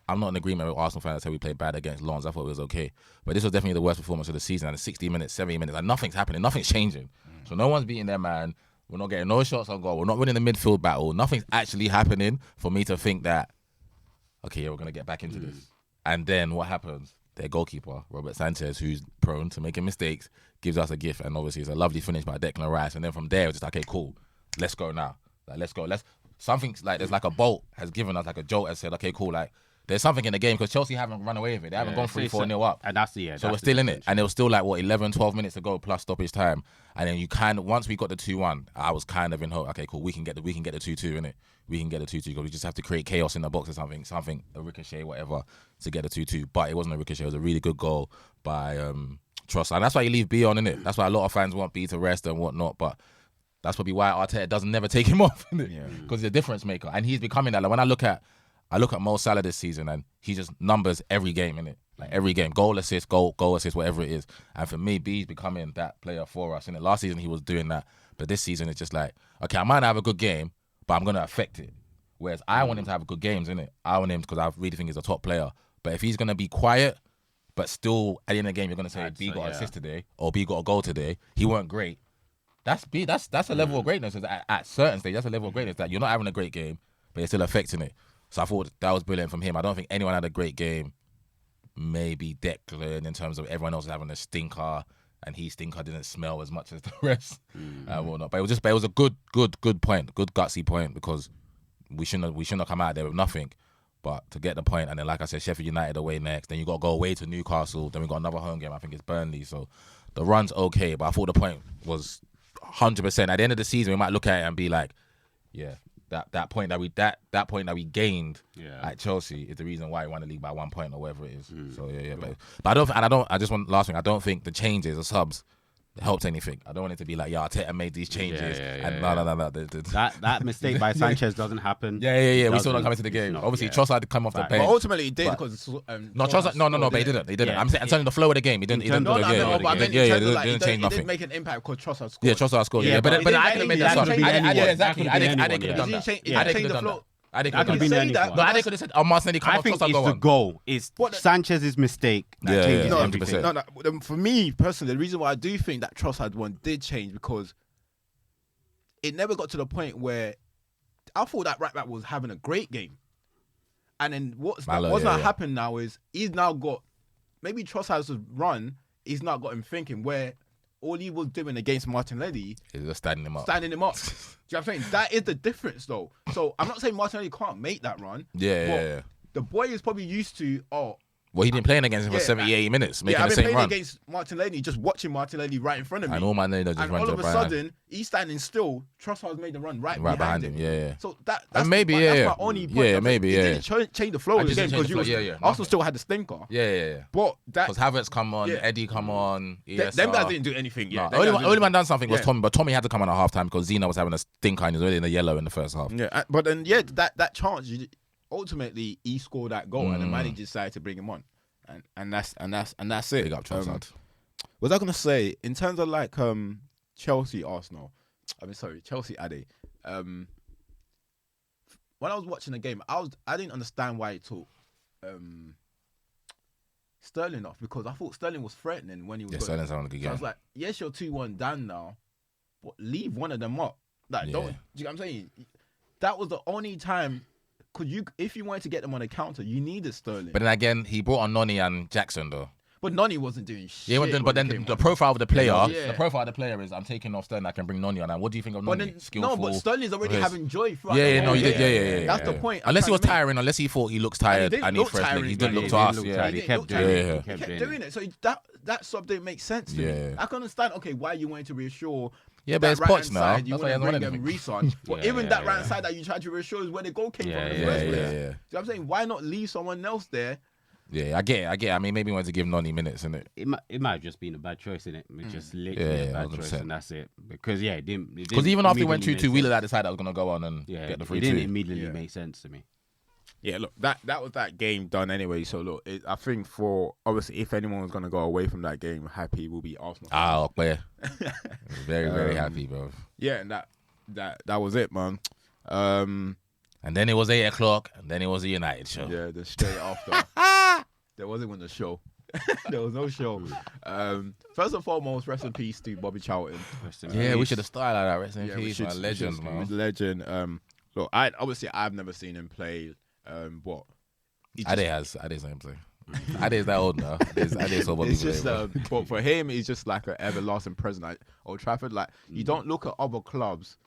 I'm not in agreement with Arsenal fans that say we played bad against Lens. I thought it was okay, but this was definitely the worst performance of the season. And 60 minutes, 70 minutes, like nothing's happening, nothing's changing. So no one's beating their man. We're not getting no shots on goal. We're not winning the midfield battle. Nothing's actually happening for me to think that, okay, we're gonna get back into this. And then what happens? Their goalkeeper, Robert Sanchez, who's prone to making mistakes, gives us a gift, and obviously it's a lovely finish by Declan Rice. And then from there, it's just like, okay, cool, let's go now. Like, let's go. Something's like there's like a bolt has given us like a jolt and said, okay, cool, like there's something in the game because Chelsea haven't run away with it. They haven't gone 3-4-0 up. And that's the So we're still in it. And it was still like 11, 12 minutes to go plus stoppage time. And then you kind of once we got the 2-1, I was kind of in hope. Okay, cool, we can get the 2-2 innit? We can get the 2-2 because we just have to create chaos in the box or something, a ricochet, whatever, to get the 2-2. But it wasn't a ricochet. It was a really good goal by Trossard. And that's why you leave B on, innit? That's why a lot of fans want B to rest and whatnot. But That's probably why Arteta doesn't never take him off, because he's a difference maker, and he's becoming that. Like when I look at Mo Salah this season, and he just numbers every game, innit? Like every game, goal assist, whatever it is. And for me, B's becoming that player for us. In last season he was doing that, but this season it's just like, okay, I might not have a good game, but I'm gonna affect it. Whereas I want him to have good games, innit? I want him because I really think he's a top player. But if he's gonna be quiet, but still at the end of the game you're gonna say B got an assist today or B got a goal today, he weren't great. That's a level of greatness. At certain stage, that's a level of greatness that you're not having a great game, but you're still affecting it. So I thought that was brilliant from him. I don't think anyone had a great game. Maybe Declan in terms of everyone else having a stinker, and his stinker didn't smell as much as the rest. Whatnot. But it was a good point, good gutsy point, because we shouldn't have come out there with nothing. But to get the point, and then like I said, Sheffield United away next. Then you got to go away to Newcastle. Then we got another home game. I think it's Burnley. So the run's okay, but I thought the point was 100%. At the end of the season, we might look at it and be like, yeah, that point that we gained at Chelsea is the reason why we won the league by 1 point or whatever it is. So but I just want last thing. I don't think the changes or subs helped anything. I don't want it to be like, Arteta made these changes no. That mistake by Sanchez doesn't happen. We still not coming to the game. Obviously, Trossard had to come off the bench. But ultimately, he did because Trossard. No, but he didn't. He didn't. I'm telling the flow of the game. He didn't. He didn't change nothing. He did make an impact because Trossard scored. Yeah, Trossard scored. Yeah, but I didn't make that sub. Exactly. I didn't could have done that. I didn't could have done that. I could have been that. I could have said, Martinelli come I off. think it's the goal. It's Sanchez's mistake that changes everything. No. For me personally, the reason why I do think that Trossard one did change because it never got to the point where I thought that right back was having a great game, and then what's not happened now is he's now got maybe Trossard's run. He's now got him thinking where. All he was doing against Martinelli is just standing him up. Do you know what I'm saying? That is the difference, though. So I'm not saying Martinelli can't make that run. Yeah. The boy is probably used to. Well, he's been playing against him for 78 minutes, making the same run. I've been playing against Martinelli, just watching Martinelli right in front of me. And all my neighbours just all of a sudden, he's standing still. Trossard's made the run right behind him. Yeah. So that's my only point. Yeah, maybe. It didn't change the flow of the game because Arsenal still had the stinker. Yeah. But because Havertz come on, Eddie come on. Them guys didn't do anything. Yeah. Only man done something was Tommy, but Tommy had to come on at half time because Zena was having a stinker and he was already in the yellow in the first half. Yeah, but then that chance. Ultimately, he scored that goal, and the manager decided to bring him on. And that's it. Big up Trossard. Was I gonna say in terms of like Chelsea Ade. When I was watching the game, I didn't understand why it took Sterling off because I thought Sterling was threatening when he was. Yeah, Sterling's having a good game. So I was like, yes, you're 2-1 down now, but leave one of them up. Like, don't. Do you know what I'm saying? That was the only time. If you wanted to get them on a counter, you needed Sterling. But then again, he brought on Noni and Jackson though. But Noni wasn't doing shit. Yeah, but then the profile of the player, is I'm taking off Sterling. I can bring Noni on. And what do you think of Noni? Skillful. No, but Sterling's already having joy throughout. Yeah. That's the point. Unless he was tiring, unless he thought he looks tired and he's fresh. He didn't look to us. He kept doing it. So that sub didn't make sense to me. I can understand. Okay, why you wanted to reassure. Yeah, but it's Poch now. You want to bring them Reson. But even that right side that you tried to reassure is where the goal came from in the first place. You know what I'm saying? Why not leave someone else there? Yeah, I get it. I mean, maybe he wanted to give Noni minutes, innit? It might have just been a bad choice, innit? It's just literally a bad 100%. Choice, and that's it. Because, it didn't. Because even after he went 2-2, Wheeler had decided I was going to go on and get the 3-2. It didn't immediately make sense to me. Yeah, look, that was that game done anyway. So, look, I think obviously, if anyone was going to go away from that game happy, will be Arsenal. Yeah. Very, very happy, bro. Yeah, and that was it, man. And then it was 8 o'clock, and then it was a United show. Yeah, the straight after. There wasn't even a show. There was no show. First and foremost, rest in peace to Bobby Charlton. We should have started like that. Rest in peace, man. Legend, man. He was a legend. Look, I've never seen him play. Ade has him play. Ade's that old now. Ade's so it's just, but for him, he's just like an everlasting presence at Old Trafford. Like you don't look at other clubs,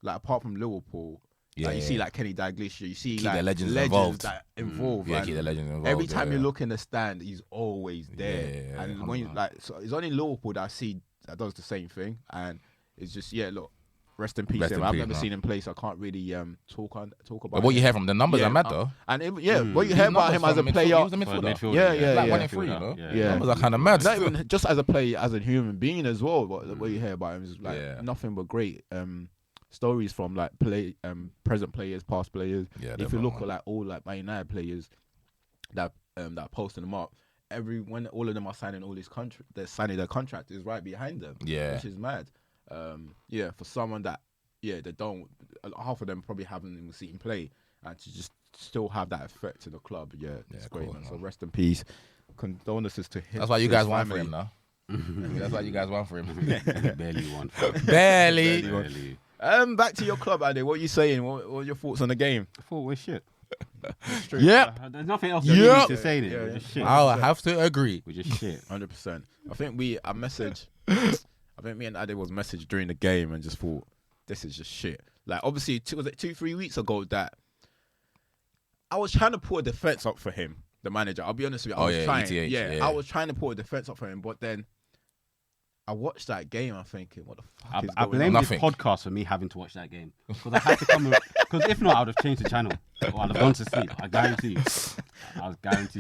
like apart from Liverpool. Yeah, you see like Kenny Dalglish, you see keep like the legends involved. Yeah, keep the legends involved. Every time you look in the stand, he's always there. And when you so it's only Liverpool that I see that does the same thing. And it's just look, rest in peace. Rest Him. in I've peace, never man. seen him play, so I can't really talk about. But what you hear from the numbers are mad though. And what you hear about him as a player, He was a midfielder. Yeah. Like 1 in 3, you know. Yeah. Numbers are kind of mad. not even just as a player, as a human being as well. But what you hear about him is like nothing but great stories from like present players, past players. Yeah, if you look at like all like Man United players that posting them up, when all of them are signing all these they're signing their contract is right behind them. Yeah, which is mad. For someone that they don't, half of them probably haven't even seen him play, and to just still have that effect to the club. It's great, man. So rest in peace. Condolences to him. That's why you guys won for him now. That's why you guys won for him. Barely won. Barely. Back to your club, Ade. What are you saying? What are your thoughts on the game? I thought we're shit. Yep. There's nothing else you need to say there. We're just shit. I'll have to agree. We're just shit. 100%. I think me and Ade was messaged during the game and just thought, this is just shit. Like, obviously, was it 2-3 weeks ago that I was trying to put a defense up for him, the manager. I'll be honest with you. I was trying. ETH, I was trying to put a defense up for him, but then I watched that game. I'm thinking, what the fuck is I going blame on? this podcast for me having to watch that game because I had to come. Because if not, I would have changed the channel or I'd have gone to sleep. I guarantee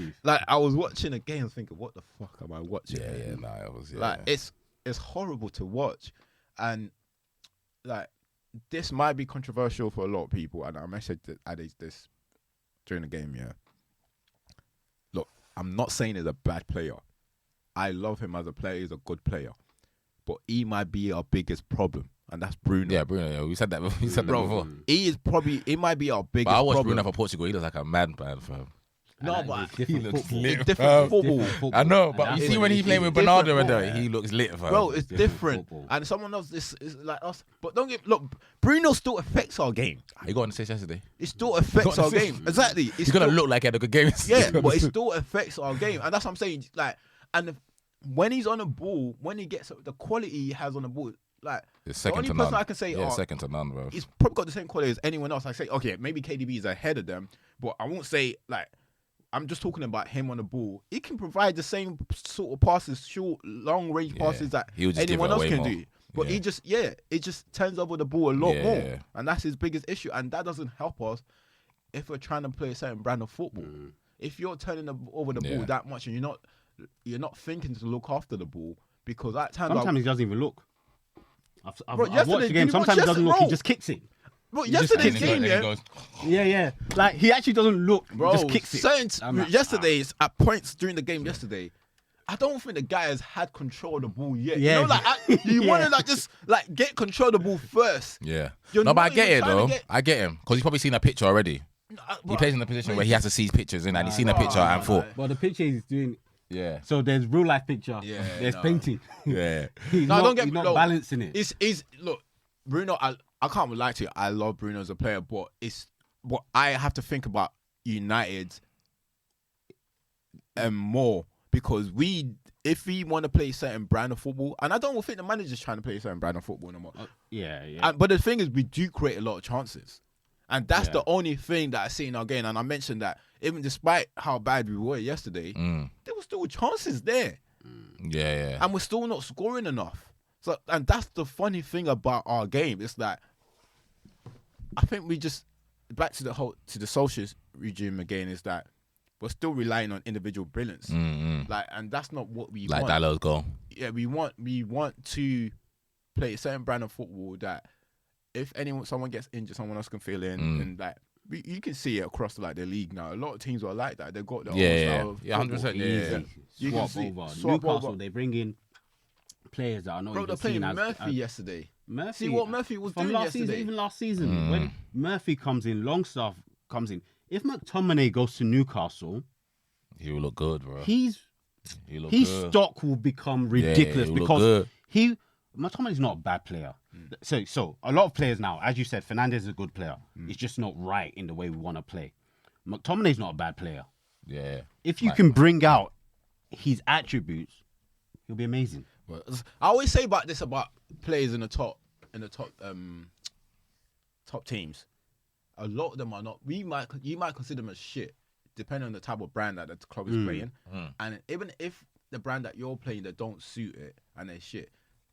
you. Like, I was watching a game, thinking, what the fuck am I watching? It was like it's horrible to watch, and like this might be controversial for a lot of people. And I messaged Ade this during the game. Look, I'm not saying he's a bad player. I love him as a player. He's a good player. But he might be our biggest problem, and that's Bruno. Yeah, Bruno. Yeah, we said that before. He might be our biggest But I watched problem. Bruno for Portugal. He looks like a madman for him. No, but he looks lit. Different football. I know, but you see when he's playing with Bernardo and that, he looks lit, fam. Bro, it's different. And someone else is like us. But look, Bruno still affects our game. He got an assist yesterday. It still affects our game. Exactly. He's gonna look like he had a good game. Yeah, but it still affects our game. And that's what I'm saying. Like, and when he's on the ball, when he gets the quality he has on the ball, like It's the second only to person none. I can say, Second to none, bro. he's probably got the same quality as anyone else. I say, okay, maybe KDB is ahead of them, but I won't say like. I'm just talking about him on the ball. He can provide the same sort of passes, short, long range passes that anyone else can do. But it just turns over the ball a lot more, and that's his biggest issue. And that doesn't help us if we're trying to play a certain brand of football. If you're turning over the ball that much and you're not thinking to look after the ball, because at times sometimes he doesn't even look. I've Bro, watched the game. Sometimes he doesn't look. He just kicks it. Bro, yesterday's game, yeah. Like, he actually doesn't look. Bro, he just kicks it. Yesterday's at points during the game yesterday, I don't think the guy has had control of the ball yet. Yeah. You know, like you want to just get control of the ball first. Yeah. You're No, but I not get even it trying though. to get- I get him because he's probably seen a picture already. He plays in a position where he has to see pictures and he's seen a picture and thought, But the picture he's doing. yeah, So there's real life picture. Yeah, There's no. painting. yeah. He's No, not, don't get he's me not wrong. balancing it. Look, Bruno. I can't lie to you. I love Bruno as a player, but it's what I have to think about United more because if we want to play a certain brand of football, and I don't think the manager's trying to play a certain brand of football no more. Yeah. But the thing is, we do create a lot of chances. And that's the only thing that I see in our game. And I mentioned that even despite how bad we were yesterday, there were still chances there. Yeah. And we're still not scoring enough. So, and that's the funny thing about our game. It's that I think we just back to the socialist regime again. Is that we're still relying on individual brilliance. Like, and that's not what we want. Like Dalot's goal. Yeah, we want to play a certain brand of football that if someone gets injured, someone else can fill in, and like you can see it across the league now. A lot of teams are like that. They've got their own style of 100%. football. Yeah. Swap over. Newcastle, they bring in players that are not Bro, even they're playing seen as Murphy yesterday. Murphy. See what Murphy was from doing last yesterday. season, even last season, when Murphy comes in, Longstaff comes in. If McTominay goes to Newcastle, He will look good, bro. his good. stock will become ridiculous he will look because good. McTominay's not a bad player. So a lot of players now, as you said, Fernandes is a good player. It's just not right in the way we want to play. McTominay's not a bad player. Yeah. If you can bring out his attributes, he'll be amazing. I always say about players in the top teams. A lot of them are not. You might consider them as shit, depending on the type of brand that the club is playing. And even if the brand that you're playing that don't suit it and they're shit,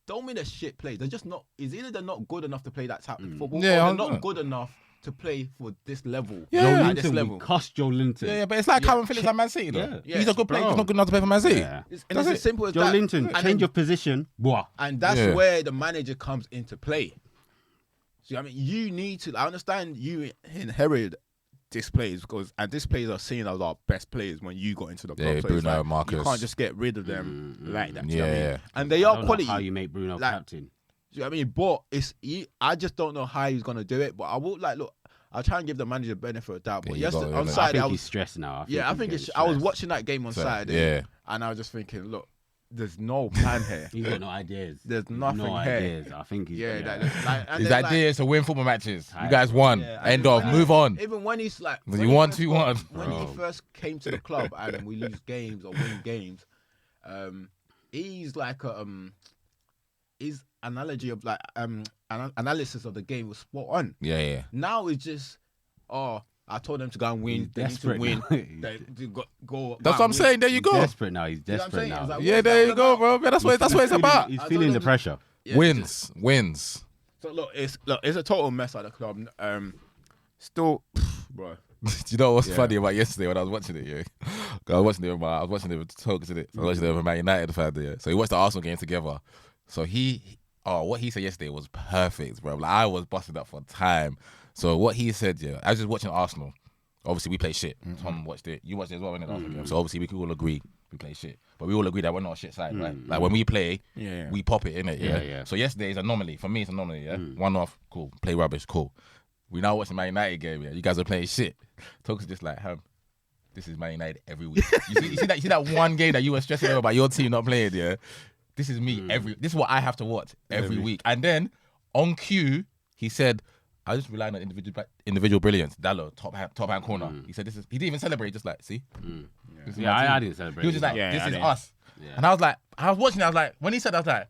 don't mean they're shit players. They're just not. It's either they're not good enough to play that type of football, Yeah, or they're 100%. not good enough to play for this level. Yeah. At this level. Cost Joe Linton. Yeah, but it's like Calvin Phillips at Man City, though. Yeah. He's a good player. Bro. He's not good enough to play for Man City. Yeah. It's as simple as Joe that. Linton, And change then- of position. Blah. And that's Yeah. where the manager comes into play. See, I mean, you need to. I understand you inherited this players and these players are seen as our best players when you got into the club. Yeah, So Bruno, it's like, Marcus. you can't just get rid of them like that. Do you know what I Yeah. mean? And they I are don't quality. know how you make Bruno like- captain. Do you know what I mean? But I just don't know how he's gonna do it. But I will look. I'll try and give the manager the benefit of doubt. But Yeah, you yesterday got it, on innit? I Saturday, think he's stressed now. I think he's I was getting watching that game on So, Saturday, yeah. and I was just thinking, look, there's no plan here. He's got no ideas. There's nothing no here. ideas. I think he's. Yeah, yeah. and His then, like, idea is to win football matches. You Right. guys won. Yeah, and End even of. when- Move on. Even when he's like, You when he won first 2-1. when Bro. he first came to the club and we lose games or win games, he's like his analogy of like analysis of the game was spot on. Yeah. Now it's just, I told them to go and win. He's They need to desperate win. now. They go. That's what I'm saying. There you He's go. desperate now. He's You know what I'm desperate saying? It's now. like, Yeah, what's there that you all go, about? bro. That's what it's about. He's I feeling told the him- pressure. Yeah, Wins. So look, it's a total mess at the club. Still, bro. Do you know what's Yeah. funny about yesterday when I was watching it? Yeah, 'Cause I was watching it with Tokes in it. I was watching it with a Man United fan. Yeah, so he watched the Arsenal game together. So what he said yesterday was perfect, bro. Like I was busted up for time. So what he said, yeah, I was just watching Arsenal. Obviously, we play shit. Tom watched it. You watched it as well, innit? Arsenal game. So obviously, we could all agree we play shit. But we all agree that we're not a shit side, right? Like when we play, Yeah. we pop it, innit? Yeah. Yeah. So yesterday is anomaly. For me, it's anomaly, yeah? 1-off, cool. Play rubbish, cool. We now watching Man United game, yeah? You guys are playing shit. Talks is just like, this is Man United every week. You see that one game that you were stressing over about your team not playing, yeah? This is me this is what I have to watch every week. And then on cue, he said, I just rely on individual brilliance. Dallo, top hand corner. He said, he didn't even celebrate, just like, see? This is Yeah, my team. I didn't celebrate. He was just like, Yeah, this I is didn't. us. Yeah. And I was watching it, I was like, when he said that, I was like,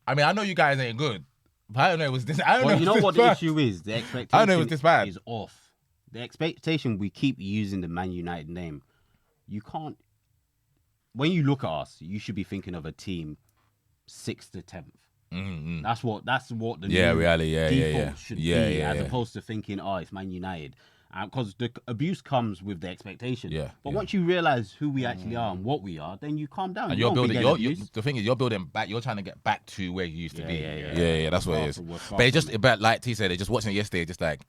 I mean, I know you guys ain't good, but I don't know it was this. I don't know. Well, it you was know this what the bad. issue is? The expectation I don't know it was this bad. is off. The expectation, we keep using the Man United name. You can't. When you look at us, you should be thinking of a team 6th to 10th. Mm-hmm. That's what the Yeah, new reality, yeah, default should be, as yeah. opposed to thinking, it's Man United. Because the abuse comes with the expectation. Yeah, But yeah. once you realize who we actually are and what we are, then you calm down. And You you're don't be building. getting abused. The thing is, you're building back. You're trying to get back to where you used to be. Yeah. That's what it Far is. from- we're far But it from just, but like T said, just watching it yesterday, just like,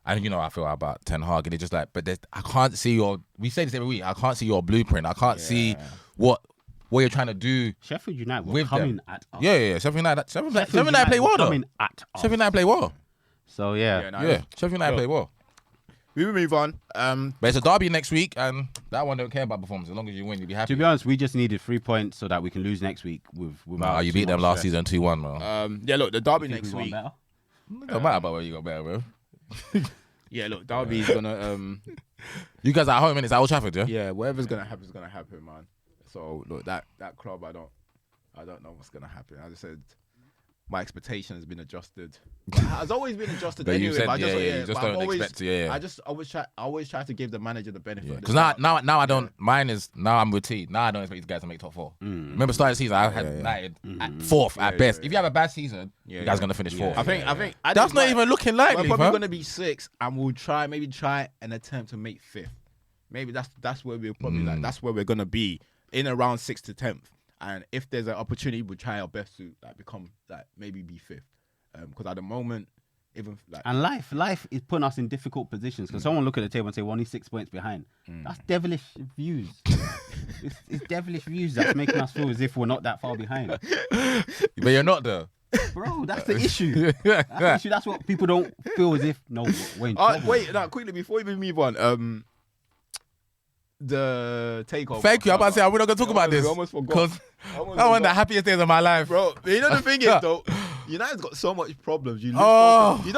and you know, how I feel about Ten Hag, and it's just like, but I can't see your. We say this every week. I can't see your blueprint. I can't see what you're trying to do. Sheffield United were with coming them. at us. Yeah. Sheffield United play were well though. coming at us. Sheffield United play well. So yeah. Yeah, Sheffield United play well. We will move on. But it's a derby next week, and that one don't care about performance. As long as you win, you'll be happy. To be honest, we just needed 3 points so that we can lose next week Nah, you beat them last season 2-1, man. Yeah, look, the derby next week. Don't matter about where you got better, bro. Yeah, look, derby's gonna You guys are at home, innit? It's at Old Trafford, yeah? yeah, whatever's gonna happen is gonna happen, man. So look, that club, I don't know what's gonna happen. I just said my expectation has been adjusted. It has always been adjusted But you anyway. said, but I just, you just but don't I've always, expect to, yeah. I always try to give the manager the benefit. of the Because doubt. now I don't. Mine is now I'm with T. Now I don't expect you guys to make top 4. Remember, starting the season, I had United at 4th at best. If you have a bad season, you guys are gonna finish 4th. I think That's not even looking likely, We're probably fam. gonna be 6th, and we'll try an attempt to make 5th. Maybe that's where we're probably like. That's where we're gonna be in around 6th to 10th. And if there's an opportunity, we'll try our best to like become like maybe be 5th. Because at the moment, even like And life is putting us in difficult positions. Because someone look at the table and say, we're only 6 points behind. That's devilish views. it's devilish views that's making us feel as if we're not that far behind. But you're not though. Bro, that's the issue. That's the issue. That's what people don't feel as if, no, we're in trouble. wait, now quickly before we move on, the takeover. Thank you. I'm about to say we're not gonna talk about this We almost forgot. because Almost that one the forgot. happiest days of my life. Bro, you know the thing is though, United's got so much problems. You don't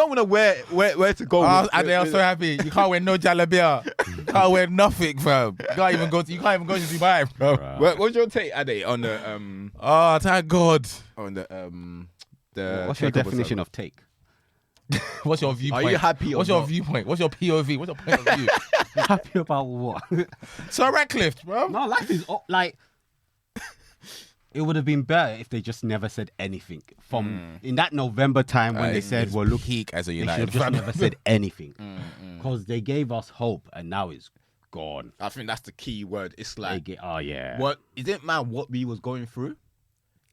want to where to go. And they are so happy. You can't wear no jalabia. You can't wear nothing, fam. You can't even go to Dubai, bro. What's your take, Ade, on the Oh, thank God. on the What's your takeover definition circle? of take? What's your viewpoint? Are you happy or What's your not? viewpoint? What's your POV? What's your point of view? Happy about what? Sir Ratcliffe, bro. No, life is like it would have been better if they just never said anything from in that November time when they said, "Well, look, peak as a they United should have just fan. never said anything," because they gave us hope, and now it's gone. I think that's the key word. It's like, Oh yeah, what it didn't matter what we was going through.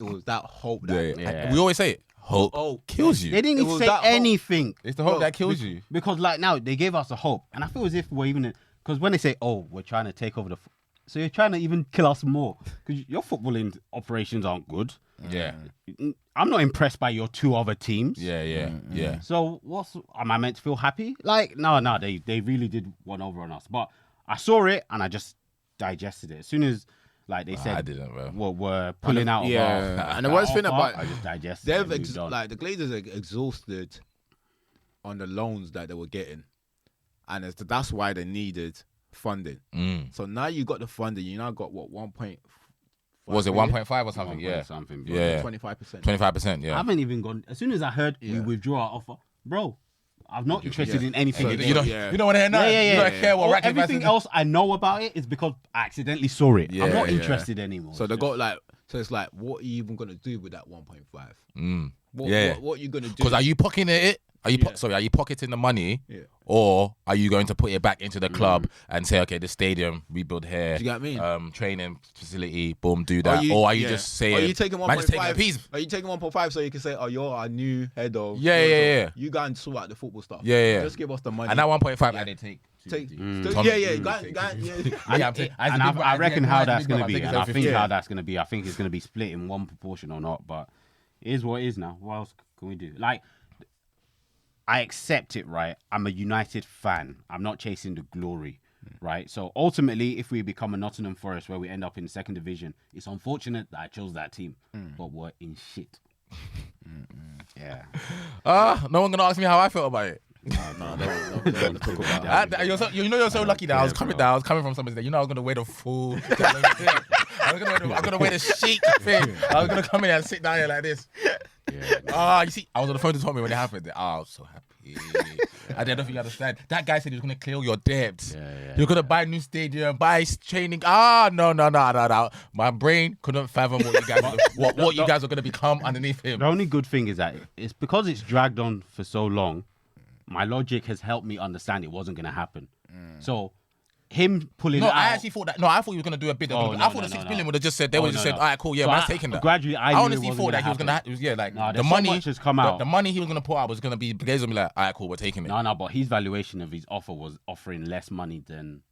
It was that hope that Yeah. We always say it. Hope kills you. They didn't It even was say that hope. anything. It's the hope that kills you. Because like now they gave us a hope, and I feel as if we're even because when they say, "Oh, we're trying to take over the," so you're trying to even kill us more because your footballing operations aren't good. Yeah. I'm not impressed by your 2 other teams. Yeah. So am I meant to feel happy? Like no, they really did one over on us. But I saw it and I just digested it as soon as like they said I didn't, bro. we're pulling out. Of our, and the worst thing about I just digested. they've it and moved on. like the Glazers are exhausted on the loans that they were getting, and that's why they needed funding. So now you got the funding. You now got what 1.5 Was it 1.5 or something? 1 Yeah. something. Yeah. 25%. 25%, yeah. I haven't even gone. As soon as I heard we withdraw our offer, bro, I'm not interested in anything. So again. You don't, you don't want to hear nothing. You don't care what Ratcliffe has to Everything do. else I know about it is because I accidentally saw it. Yeah, I'm not yeah. interested anymore. So they got like, so it's like, what are you even gonna do with that 1.5? What are you gonna do? Because are you pocketing it? Are you pocketing the money? Yeah. Or are you going to put it back into the club and say, okay, the stadium, rebuild here. Do you get what I mean? Training facility, boom, do that. Or are you just saying, Are you taking man, just taking a 1.5? piece? Are you taking 1.5 so you can say, oh, you're our new head of? Yeah. You go and sort out the football stuff. Yeah. Just give us the money. And that 1.5, I didn't take. I reckon how that's going to be. take And I think Yeah. how that's going to be. I think it's going to be split in one proportion or not. But it is what it is now. What else can we do? Like, I accept it, right? I'm a United fan. I'm not chasing the glory, right? So ultimately, if we become a Nottingham Forest where we end up in 2nd division, it's unfortunate that I chose that team. But we're in shit. Yeah. No one gonna ask me how I felt about it. No, don't talk about that. You're so lucky that I was coming from somebody that I was gonna wear the full. I'm gonna wear the chic thing. I was gonna come in and sit down here like this. You see, I was on the phone to Tommy when it happened. I was so happy. I don't think you understand. That guy said he was gonna clear your debts. You're gonna buy a new stadium, buy training. No. My brain couldn't fathom what you guys what you guys are gonna become underneath him. The only good thing is that it's because it's dragged on for so long. My logic has helped me understand it wasn't going to happen. So him pulling out. I actually thought that. No, I thought he was going to do a bid. I thought the 6 billion would have just said, they would have just said, all right, cool, yeah, man's taking that. Gradually, I honestly thought that he was going to, the money has come out. The money he was going to put out was going to be, the guys would be like, all right, cool, we're taking it. No, but his valuation of his offer was offering less money than.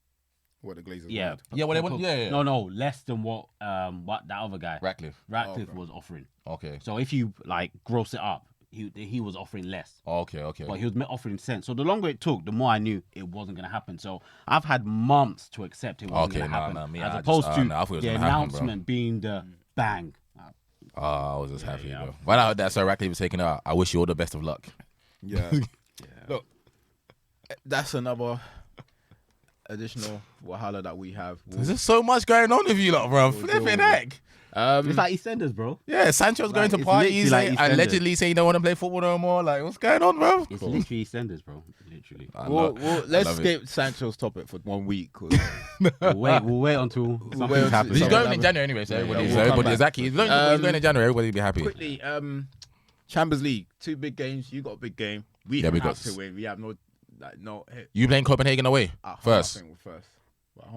What the Glazers Yeah. wanted. Yeah, well, they want, yeah. No, less than what that other guy. Ratcliffe was offering. Okay. So if you like gross it up, he was offering less. Okay. But he was offering cents. So the longer it took, the more I knew it wasand going to happen. So I've had months to accept it wasn't going to happen. As opposed to the announcement being the bang. I was just happy, bro. When I heard that Sir Ratcliffe was taking it out, I wish you all the best of luck. Yeah. Look, that's another additional wahala that we have. There's just so much going on with you lot, bro. Flipping heck. It's like EastEnders, bro. Yeah, Sancho's going to parties, allegedly saying he don't want to play football no more. Like, what's going on, bro? It's literally EastEnders, bro. Literally. Well, let's skip Sancho's topic for 1 week. We'll wait until something happens. He's going in January anyway, so everybody exactly. He's going in January. Everybody will be happy. Quickly, Champions League, 2 big games. You got a big game. We have to win. We have no. You playing Copenhagen away first? I think we're first.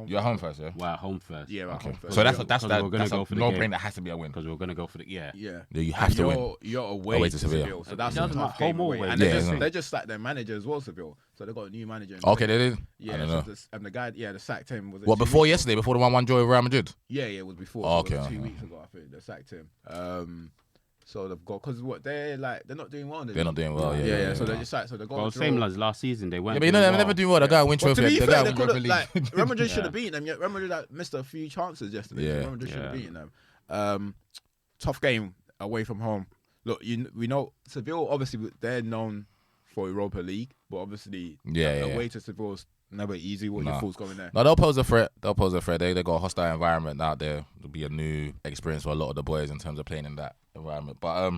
You're at home first, yeah? We're at home first. Yeah, we're at home first. So that's a no-brainer. that has to be a win. Because we're going to go for the... Yeah. You have to win. You're away to Seville. So that's a tough game away. And they just sacked their manager as well, Seville. So they got a new manager. Okay, they did? Yeah. I don't know. And the guy, the sacked him. Was what, before yesterday? Before the 1-1 draw with Real Madrid? Yeah, it was before. Okay. It was 2 weeks ago, I think. They sacked him. So they've got, because what they're not doing well. They're not doing well, yeah. So they just sacked. So they got. Well, same as last season. They weren't. Yeah, but they never do well. They got a win trophy. To be fair, they could could have. Real Madrid should have beaten them. Real Madrid missed a few chances yesterday. Yeah. Real Madrid should have beaten them. Tough game away from home. Look, we know Seville. Obviously, they're known for Europa League, but obviously, away to Seville's never easy. What your thoughts going there? No, they'll pose a threat. They got a hostile environment out there. It'll be a new experience for a lot of the boys in terms of playing in that environment. But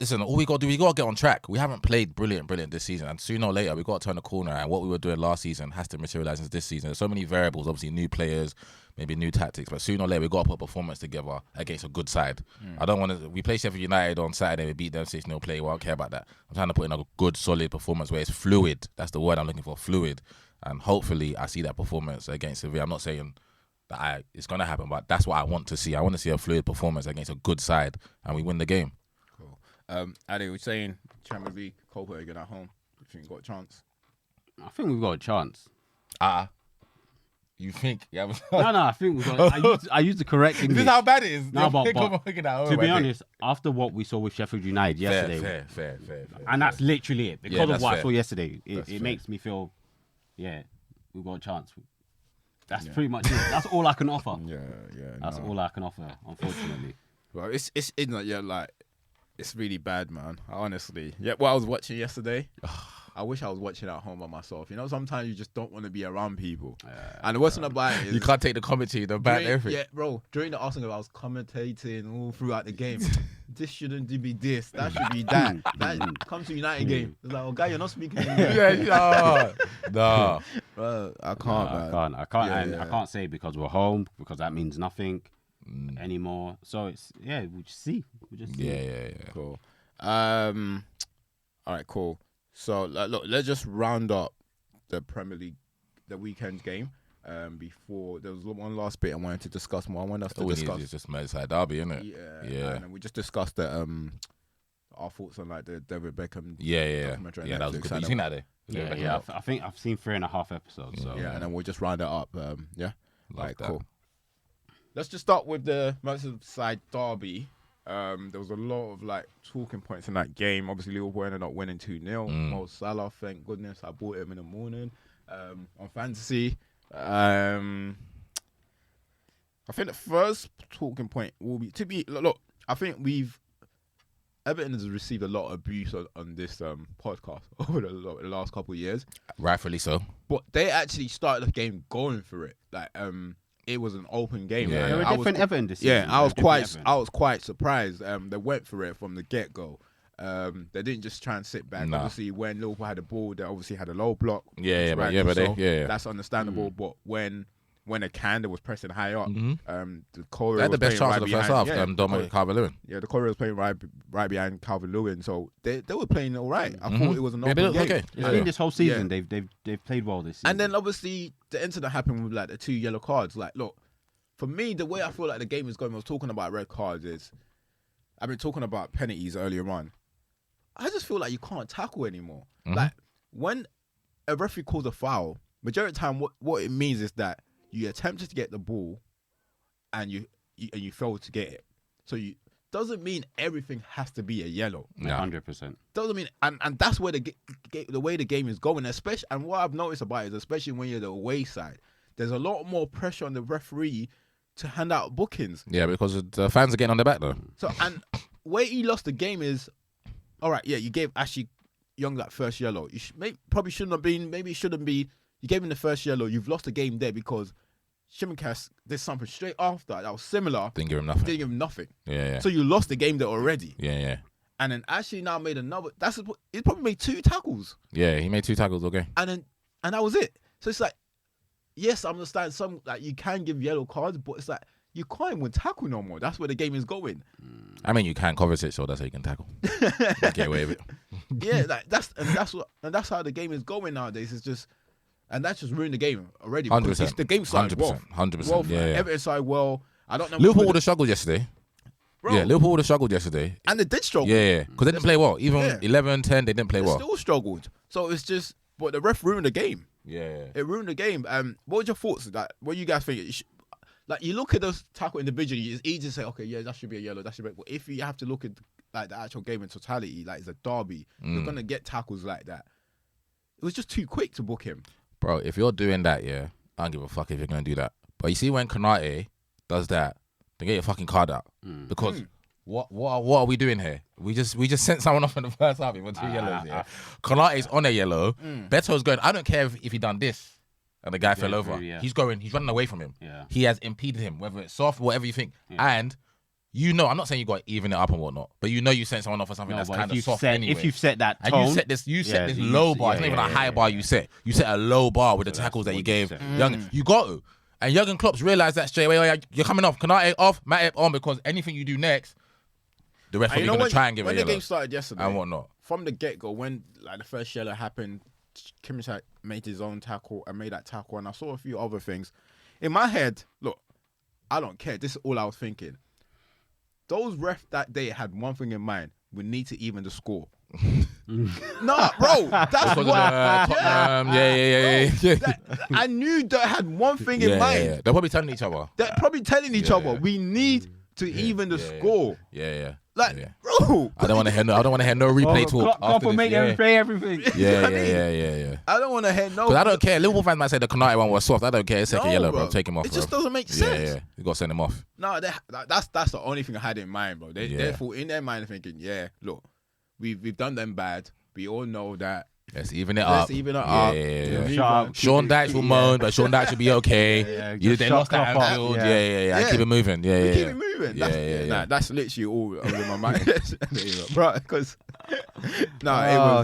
listen, all we got to do, we got to get on track. We haven't played brilliant this season, and sooner or later we got to turn the corner. And what we were doing last season has to materialize into this season. There's so many variables, obviously new players, maybe new tactics, but sooner or later we got to put a performance together against a good side. I don't want to. We play Sheffield United on Saturday, we beat them 6-0 play. Well, I don't care about that. I'm trying to put in a good, solid performance where it's fluid. That's the word I'm looking for, fluid. And hopefully I see that performance against Sevilla. I'm not saying that it's going to happen, but that's what I want to see. I want to see a fluid performance against a good side, and we win the game. Adi, we're saying Champions League, Copenhagen at home. You think got a chance? I think we've got a chance. You think? Yeah. No, I think we've got. I used the correct English. This is how bad it is. No, but to be honest, after what we saw with Sheffield United yesterday, fair. And that's literally it. Because of what fair. I saw yesterday, it makes me feel, we've got a chance. That's pretty much it. That's all I can offer. That's all I can offer, unfortunately. Well, it's it's really bad, man. Honestly. Yeah, what I was watching yesterday, I wish I was watching at home by myself. You know, sometimes you just don't want to be around people. And the worst thing about it is... You can't take the commentary, the bad everything. Yeah, bro. During the Arsenal game, I was commentating all throughout the game. This shouldn't be this. That should be that. That comes to United game. It's like, oh, guy, you're not speaking English. No. Bro, I can't, I can't. I can't say because we're home, because that means nothing anymore. So it's we'll just see. Yeah. Cool. All right, cool. So look, let's just round up the Premier League, the weekend game. Before there was one last bit I wanted to discuss more. I want us to discuss. It's just Merseyside derby, isn't it? Yeah. And we just discussed our thoughts on like the David Beckham. Yeah, that was good. You seen that day? Yeah. I think I've seen 3.5 episodes. So and then we'll just round it up. Like that. Cool. Let's just start with the Merseyside derby. There was a lot of like talking points in that game. Obviously, Liverpool ended up winning 2-0. Mo Salah, thank goodness, I bought him in the morning on fantasy. I think the first talking point will be look. I think Everton has received a lot of abuse on this podcast over the last couple of years, rightfully so. But they actually started the game going for it. Like it was an open game. Yeah, they were different Everton this season. Yeah, I was quite surprised. They went for it from the get go. They didn't just try and sit back. Nah. Obviously, when Liverpool had the ball, they obviously had a low block. That's understandable. But when a Kanda was pressing high up, the Corey they had the best chance of the first half. Dominic Calvert-Lewin. Yeah, the Corey was playing right behind Calvert-Lewin, so they were playing all right. I thought it was an open game. Okay. I think this whole season they've played well this season. And then obviously the incident happened with like the 2 yellow cards. Like, look, for me, the way I feel like the game is going, I was talking about red cards is, I've been talking about penalties earlier on. I just feel like you can't tackle anymore. Like when a referee calls a foul, majority of the time what it means is that you attempted to get the ball and you failed to get it. So doesn't mean everything has to be a yellow. 100%. Doesn't mean and that's where the way the game is going. Especially, and what I've noticed about it is, especially when you're the away side, there's a lot more pressure on the referee to hand out bookings. Yeah, because the fans are getting on their back though. So and where he lost the game is, all right, yeah, you gave Ashley Young that first yellow. You probably shouldn't have been. Maybe it shouldn't be. You gave him the first yellow. You've lost the game there because Shimmikas did something straight after that was similar. Didn't give him nothing. Yeah. So you lost the game there already. Yeah. And then Ashley now made another. He probably made 2 tackles. Yeah, he made 2 tackles. Okay. And that was it. So it's like, yes, I understand some like you can give yellow cards, but it's like you can't even tackle no more. That's where the game is going. I mean, you can cover it, so that's how you can tackle. Get away with it. Yeah, like that's how the game is going nowadays. It's just, and that's just ruined the game already. 100%. The game started 100%. Well, yeah. Everton started well. I don't know. Liverpool would have struggled yesterday. Bro. Yeah, Liverpool would have struggled yesterday. And they did struggle. Yeah, because they didn't play well. Even 11, 10, they didn't play well. Still struggled. So it's just, but the ref ruined the game. Yeah. It ruined the game. What was your thoughts? Like, what you guys think? Like, you look at those tackle individually, it's easy to say, okay, yeah, that should be a yellow, that should be. But if you have to look at like the actual game in totality, like it's a derby, you're gonna get tackles like that. It was just too quick to book him, bro. If you're doing that, I don't give a fuck if you're gonna do that. But you see, when Konate does that, then get your fucking card out because what are we doing here? We just sent someone off in the first half with 2 yellows. Konate's on a yellow. Beto's going. I don't care if he done this. And the guy fell over. He's running away from him. Yeah. He has impeded him, whether it's soft, whatever you think. Yeah. And you know, I'm not saying you got to even it up and whatnot, but you know you sent someone off for something that's kind of soft anyway. If you've set that tone, and you set this low bar. It's not even a high bar you set. You set a low bar with the tackles that you gave. You got to. And Jurgen Klopp's realised that straight away. You're coming off. Kanate off, Matip on, because anything you do next, the ref are going to try and give it a yellow. When the game started yesterday and whatnot, from the get-go, when like the first yellow happened, Kimmich made his own tackle and made that tackle, and I saw a few other things. In my head, look, I don't care. This is all I was thinking. Those refs that day had one thing in mind. We need to even the score. Nah, bro. That's what. I knew they had one thing in mind. Yeah. They're probably telling each other. We need to even the score. Bro. I don't want to hear no replay talk. Klopp will make them play everything. Yeah. I don't want to hear no. Because I don't care. Liverpool fans might say the Konate one was soft. I don't care. It's second yellow, bro. Take him off. It just doesn't make sense. Yeah. You got to send him off. No, that's the only thing I had in mind, bro. Therefore, in their mind, thinking, look, we've done them bad. We all know that. Let's even it up. Yeah. Sean Dyche will moan, but Sean Dyche will be okay. They lost at Anfield. Yeah. Keep it moving. Keep it moving. That's literally all over my mind, bro. Because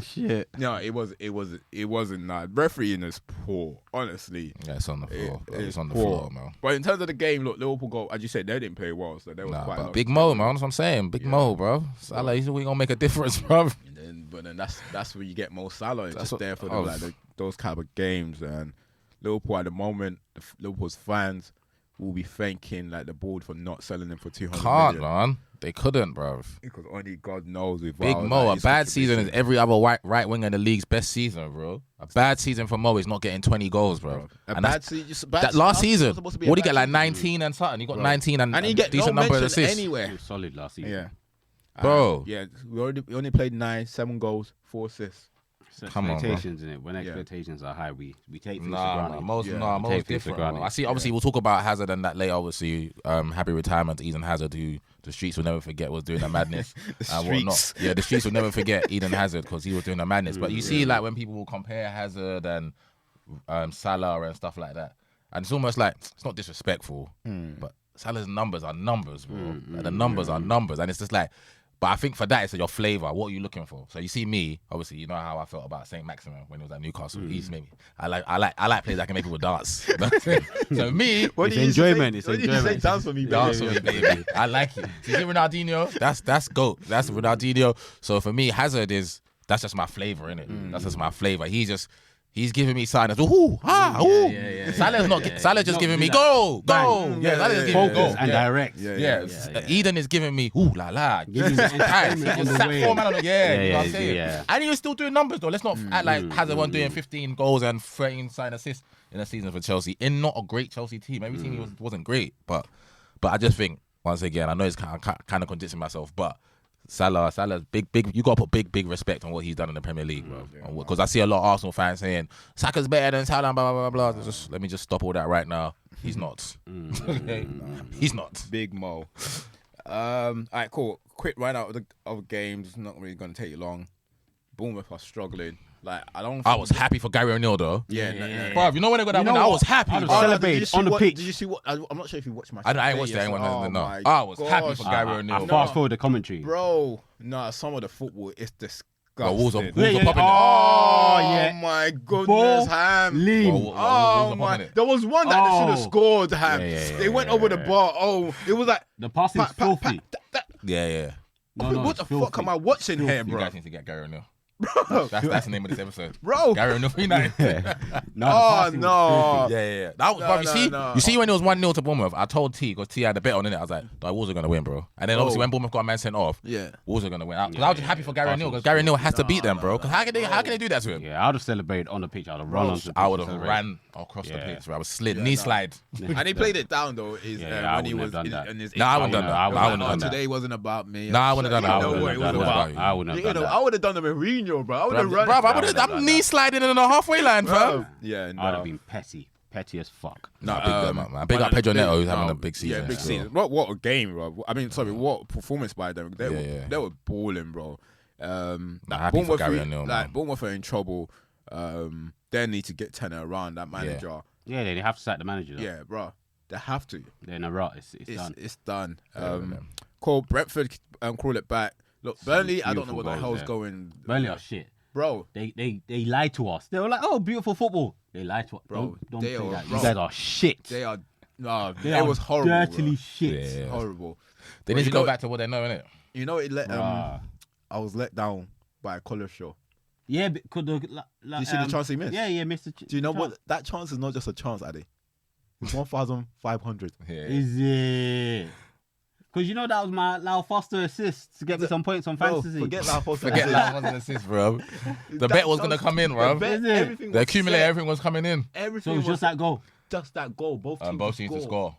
shit. No, it wasn't. Nah, refereeing is poor. Honestly, it's on the floor. It's on the floor, man. But in terms of the game, look, Liverpool go. As you said, they didn't play well, so they was quite. Big Mo, man. That's what I'm saying. Big Mo, bro. Salah, he's gonna make a difference, bro. But then that's where you get Mo Salah. It's just there for those kind of games. And Liverpool at the moment, Liverpool's fans will be thanking like the board for not selling him for 200 million. Man. They couldn't, bro. Because only God knows. Big Mo, a bad season is every other right winger in the league's best season, bro. A bad season for Mo is not getting 20 goals, bro. Last season, what did he get, like 19 and something? He got 19 and he get decent number of assists. Anywhere. He was solid last season. Yeah. Bro. We only played 7 goals, 4 assists. Come on, expectations in it. When expectations are high, we take things for granted. Most different. Bro. I see. Obviously, we'll talk about Hazard and that later. Obviously, happy retirement to Eden Hazard, who the streets will never forget was doing the madness and whatnot. Yeah, the streets will never forget Eden Hazard because he was doing the madness. But you see, like when people will compare Hazard and Salah and stuff like that, and it's almost like it's not disrespectful, but Salah's numbers are numbers, bro. Like, the numbers are numbers, and it's just like. But I think for that, it's your flavour. What are you looking for? So you see me, obviously, you know how I felt about Saint Maximin when he was at Newcastle. He's maybe I like players that can make people dance. So me, it's enjoyment. It's enjoyment. Dance for me, baby. I like it. You see Ronaldinho? That's GOAT. That's Ronaldinho. So for me, Hazard that's just my flavour, innit? That's just my flavour. He's giving me signs. Salah's just giving me go. Salah's just giving me go. And direct. Eden is giving me la la. Giving me entertainment on the way. You know what I'm saying? And he was still doing numbers though. Let's not act like Hazard wasn't doing 15 goals and 13 sign assists in a season for Chelsea. In not a great Chelsea team. Every team wasn't great, but I just think once again, I know it's kind of condensing myself, but. Salah's big. You gotta put big respect on what he's done in the Premier League, bro. Because I see a lot of Arsenal fans saying Saka's better than Salah, blah blah blah blah. Let me just stop all that right now. He's not. He's not. Big Mo. All right, cool. Quick run out of games. Not really gonna take you long. Bournemouth are struggling. Like I was happy for Gary O'Neill though. Yeah. Bro, you know when they got that win, I was happy. I was celebrating on the pitch. Did you see what? I'm not sure if you watched my. I ain't watched it. I was happy for Gary O'Neill. I fast forward the commentary, bro. No, some of the football is disgusting. Wolves are popping Oh my goodness, Ham. Lean. Oh my. There was one that they should have scored, Ham. They went over the bar. Oh, it was like the passing is filthy. Yeah. What the fuck am I watching here, bro? You guys need to get Gary O'Neill. Bro, that's the name of this episode, bro. Gary O'Neill United. No. Yeah. That was, you see when it was 1-0 to Bournemouth, I told T because T had a bet on it. I was like, Wolves are gonna win, bro. And then obviously when Bournemouth got a man sent off, Wolves are gonna win. Because I was just happy for Gary O'Neill because Gary O'Neill has to beat them, bro. Because how can they do that to him? Yeah, I would have celebrated on the pitch. I would have run on the pitch. I would have ran across the pitch. Bro. I was knee slide. And he played it down though. When he was in his. No, I wouldn't have done that. Today wasn't about me. No, I wouldn't have done that. I wouldn't have done that. I would have done the Mourinho, bro. I would have run. I'm knee sliding in the halfway line, fam. Yeah, I'd have been petty as fuck. No, man. Big up Pedro Neto, who's having a big season. Yeah, big season. What a game, bro. I mean, sorry, what performance by them. They were balling, bro. Happy for Gary O'Neill, man. Bournemouth are in trouble. They need to get Tenor around that manager. Yeah, they have to sack the manager. Though. Yeah, bro. They have to. They're in a rut. It's done. It's done. Cool. Brentford crawl it back. Look, Burnley, I don't know what the hell's going. Burnley are shit. Bro. They lied to us. They were like, oh, beautiful football. They lied to us. Bro, Don't play that. bro. You guys are shit. They are... No, They was horrible. dirtily bro. shit. Yeah. Horrible. They need to go back to what they know, innit? You know, I was let down by Collar Shaw. Yeah, because Did you see the chance he missed? Yeah, missed. Do you know what? That chance is not just a chance, Addy. It's 1,500. Yeah. Is it? Because you know that was my Lau Foster assist to get me some points on fantasy. Forget that. Forget that wasn't an assist, bro. The bet was going to come in, bro. The accumulator, everything was coming in. Everything So it was just that goal. Just that goal. Both teams to score.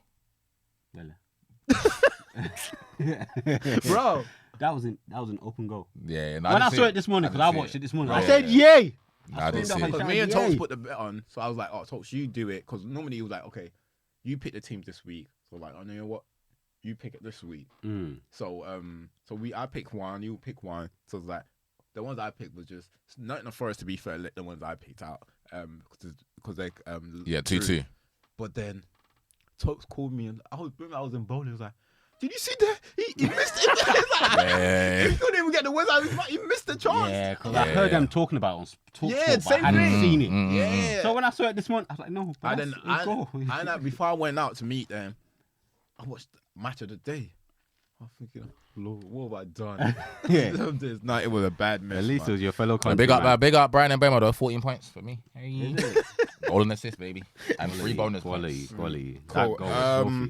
Bro. That was an open goal. Yeah. When I saw it this morning, because I watched it this morning, I Yeah. said, yay! I didn't see it. Because me and Tokes put the bet on, so I was like, "Oh, Tokes, you do it." Because normally he was like, "Okay, you pick the teams this week." So like, "Oh, you know what? You pick it this week." So I pick one, you pick one. So it's like the ones I picked was just Nottingham Forest. To be fair, the ones I picked out, because they 2-2. But then Tokes called me and I was in bowling. He was like, "Did you see that? He missed it." He couldn't even get the words out. He missed the chance. Yeah, because I heard them talking about it on TalkSport, same but I hadn't thing. seen it. Yeah. So when I saw it this morning, I was like, no. But And then before I went out to meet them, I watched Match of the Day. I was thinking, Lord, what have I done? No, it was a bad mess. At least man. it was your fellow country. Big up Brian and Bemo though. 14 points for me. Hey. All an assist, baby, and 3 bonus quality. Cool. That goal was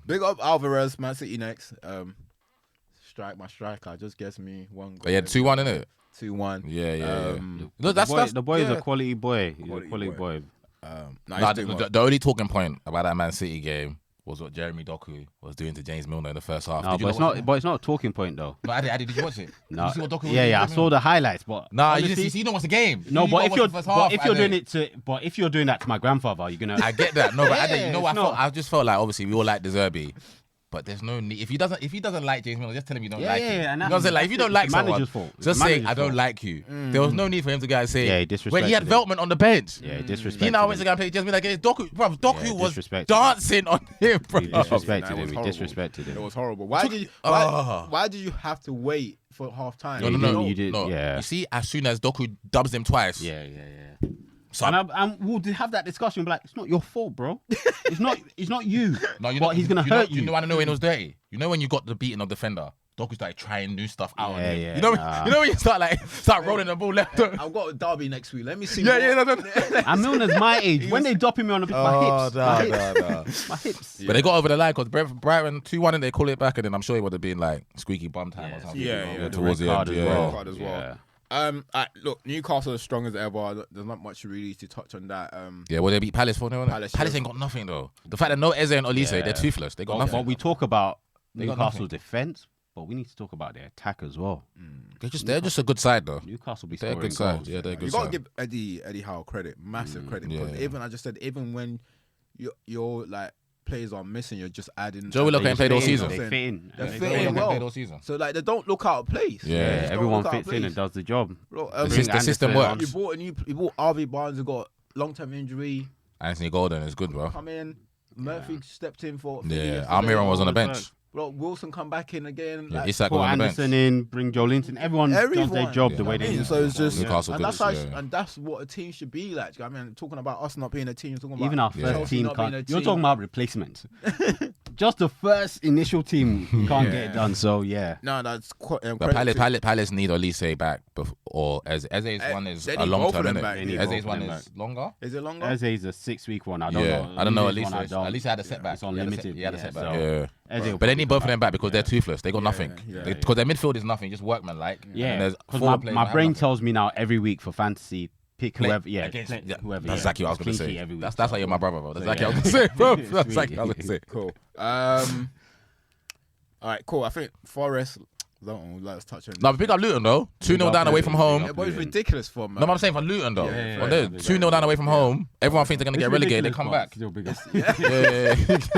Big up Alvarez, Man City next. My striker just gets me one goal. Yeah, 2-1, innit? 2-1. Yeah. Look, the boy is a quality boy. He's a quality boy. The only talking point about that Man City game was what Jeremy Doku was doing to James Milner in the first half. No, but it's not a talking point though. No, Addy, did you watch it? No. Did you see what Doku was Yeah, doing? I saw the highlights, but Nah, honestly, you don't watch the game. No, but if you're doing that to my grandfather, you're gonna. I get that. No, but Addy, you know what? not. I just felt like obviously we all like De Zerbi. But there's no need. If he doesn't like James Milner, just tell him you don't like him. And You know what I'm saying? Like if you don't like someone, manager's fault. just say I don't like you. There was no need for him to go and say. Yeah, he disrespected when he had him. Veltman on the bench. Yeah, disrespected. He now went to go and play James Milner against Doku. Bro, Doku was disrespected dancing on him, bro. He disrespected Nah, it him. was He horrible. disrespected him. It was horrible. Why did you have to wait for half time? No. You did. Yeah. You see, as soon as Doku dubs him twice. Yeah. So And we'll have that discussion. Be like, it's not your fault, bro. It's not you. No, but he's gonna hurt you. You know, I know when it was dirty. You know when you got the beating of defender, Doku started trying new stuff out on him. Yeah, you know nah. when you start rolling the ball left. I've got a derby next week. Let me see. No. And Milner's my age. When they dop him on my hips. My hips. But they got over the line because Brighton 2-1 and they call it back, and then I'm sure it would have been like squeaky bum time or something. Yeah. Towards the end. Card as well. Look, Newcastle as strong as ever. There's not much really to touch on that. Yeah, well, they beat Palace 4-0. Palace ain't got nothing though. The fact that no Eze and Olise, they're toothless. They got nothing. But we talk about They got Newcastle's defence, but we need to talk about their attack as well. They're just a good side though. Newcastle be They're a scoring good side. goals. Yeah, they're a good You got to side. give Eddie Howe credit, massive credit. yeah, Because even I just said, even when your like players are missing, you're just adding. Joe Willock ain't played all season. They fit in. They They fit fit in well. all season. So like they don't look out of place. Yeah. Yeah, They just don't everyone look out of fits in place. and does the job. Bro, The system works. You bought RV Barnes, who got long-term injury. Anthony Gordon is good, bro. Come in. Murphy stepped in for. Yeah, Almiron was on the bench. Bro, Wilson come back in again. Yeah, Like, Isak Put was on the bench. Anderson in, bring Joe Linton. Everyone does their job the way they need. So it's just Newcastle and good, that's how yeah. and that's what a team should be like. I mean, talking about us not being a team, talking about Even our Yeah. first team not being a can't. You're team. talking about replacements. Just the first initial team can't get it done. So yeah. No, that's quite. But Palace need Olise back, or Eze's one is they a need long both term, of them innit? back. They need both Eze's of one them is longer. Is it longer? Eze is a 6-week one. I don't Yeah, know. I don't know. Olise's one, I don't. At least had a setback. Yeah. It's on He had a limited. He had a yeah, setback. so Yeah. Eze will But they need both of probably them back because they're toothless. They got nothing. yeah. Because their midfield is nothing, just workman like. Yeah, There's because four players my that brain have nothing. tells me now every week for fantasy, pick whoever. Yeah, Against- play- yeah, whoever. That's yeah. exactly what I was Clean gonna sheet say. every week. That's why you're my brother, bro. That's So, exactly what I yeah. was gonna say, bro. Sweet. That's exactly what I was gonna say. Cool. All right, cool. I think Forest. Let's touch on. No, but pick up Luton though. 2-0 down away from home. Yeah, but it's ridiculous for man. No, but I'm saying for Luton though. Yeah, Well, yeah, they're yeah. 2-0 down away from home. Everyone thinks they're gonna It's get relegated. They ridiculous, come but back. still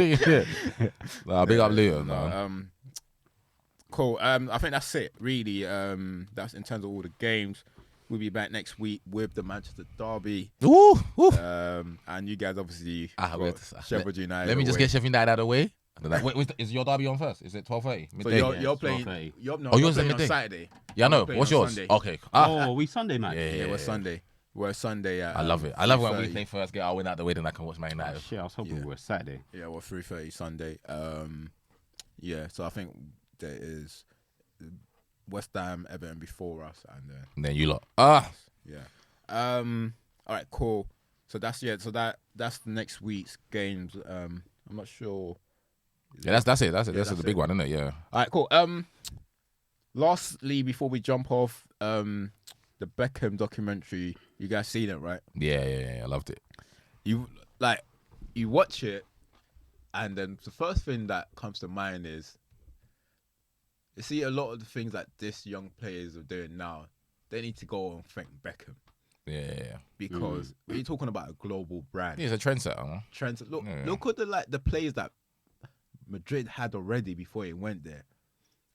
bigger. Yeah. Nah, big up Luton. No. Cool. I think that's it. Really. That's in terms of all the games. We'll be back next week with the Manchester Derby. Ooh. And you guys obviously Ah, got wait. Sheffield United. Let me just away. get Sheffield United out of the way. Wait, is your derby on first? Is it 12:30? So Midday? you're playing. 12:30. You're yours is playing on midday? Saturday. Yeah, I know. playing What's on yours? Sunday. Okay. Oh, we Sunday, man. Yeah, we're Sunday. We're Sunday. I love it. I love when we 3:30. play first, get our win out the way, then I can watch Man Oh, United. shit, I was hoping we were Saturday. Yeah, we're 3:30 Sunday. Yeah. So I think there is West Ham, Everton before us, and And then you lot. yeah. All right, cool. So that's that's next week's games. I'm not sure. Yeah, that's it. That's that's the big one, isn't it? Yeah. All right, cool. Lastly, before we jump off, the Beckham documentary. You guys seen it, right? Yeah. I loved it. You watch it, and then the first thing that comes to mind is, you see a lot of the things that this young players are doing now. They need to go and thank Beckham. Yeah. Because we're talking about a global brand. He's a trendsetter, man. Look at the players that Madrid had already before he went there,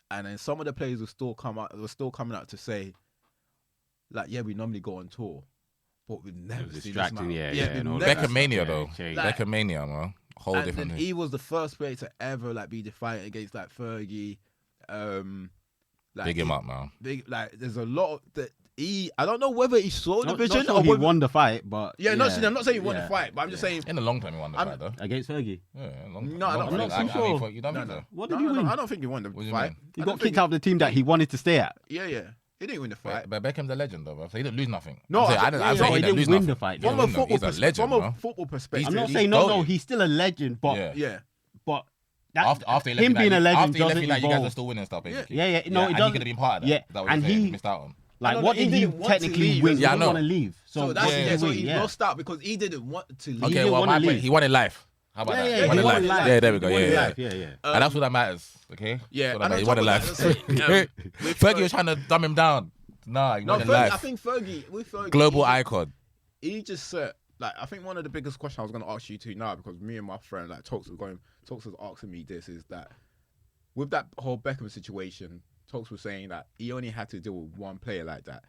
and then some of the players will still coming out to say, like, yeah, we normally go on tour, but we've never seen this man. Beckham mania though. Like, Beckham mania, man. Whole and different then thing. he was the first player to ever be defiant against Fergie. Big him up, man. There's a lot of that. I don't know whether he saw the vision or he won the fight, but I'm not saying he won the fight, but I'm just saying In the long term, he won the fight though. against Fergie. Yeah, long No, long I'm term. not so sure. I mean, you don't think so? What did he win? I don't think he won the What do you fight. mean? He got kicked out of the team that he wanted to stay at. Yeah. He didn't win the fight. But Beckham's a legend though, bro. So he didn't lose nothing. No, I'm saying he he didn't didn't lose win nothing. the fight. He didn't From a win football nothing. He's a legend, bro. football perspective. I'm not He's saying goated. no. He's still a legend, but Yeah. but that, After he left him being a legend after he left doesn't United, you guys are involve. still winning stuff, basically. Yeah. No, it and doesn't. he could have been part of that. Yeah, Is that what and you're saying? he missed out on. Like, No, what he did he didn't want to technically leave. win? Yeah, I He didn't know. want to leave. So that's what did so win? he lost out because he didn't want to leave. Okay, didn't well, wanna my point, leave. he won in life. How about Yeah, that? yeah, He he won in won life. in life. Yeah, there we go. He won in Yeah. life, yeah. And that's what that matters, okay? Yeah, That's what that and matters. He won in on life. top of that, with Fergie was trying to dumb him down. Nah, he No, won in Fergie, I life. think Fergie Global icon. he just said, I think one of the biggest questions I was going to ask you two now, because me and my friend Tokes was asking me this, is that with that whole Beckham situation, Tokes was saying that he only had to deal with one player like that.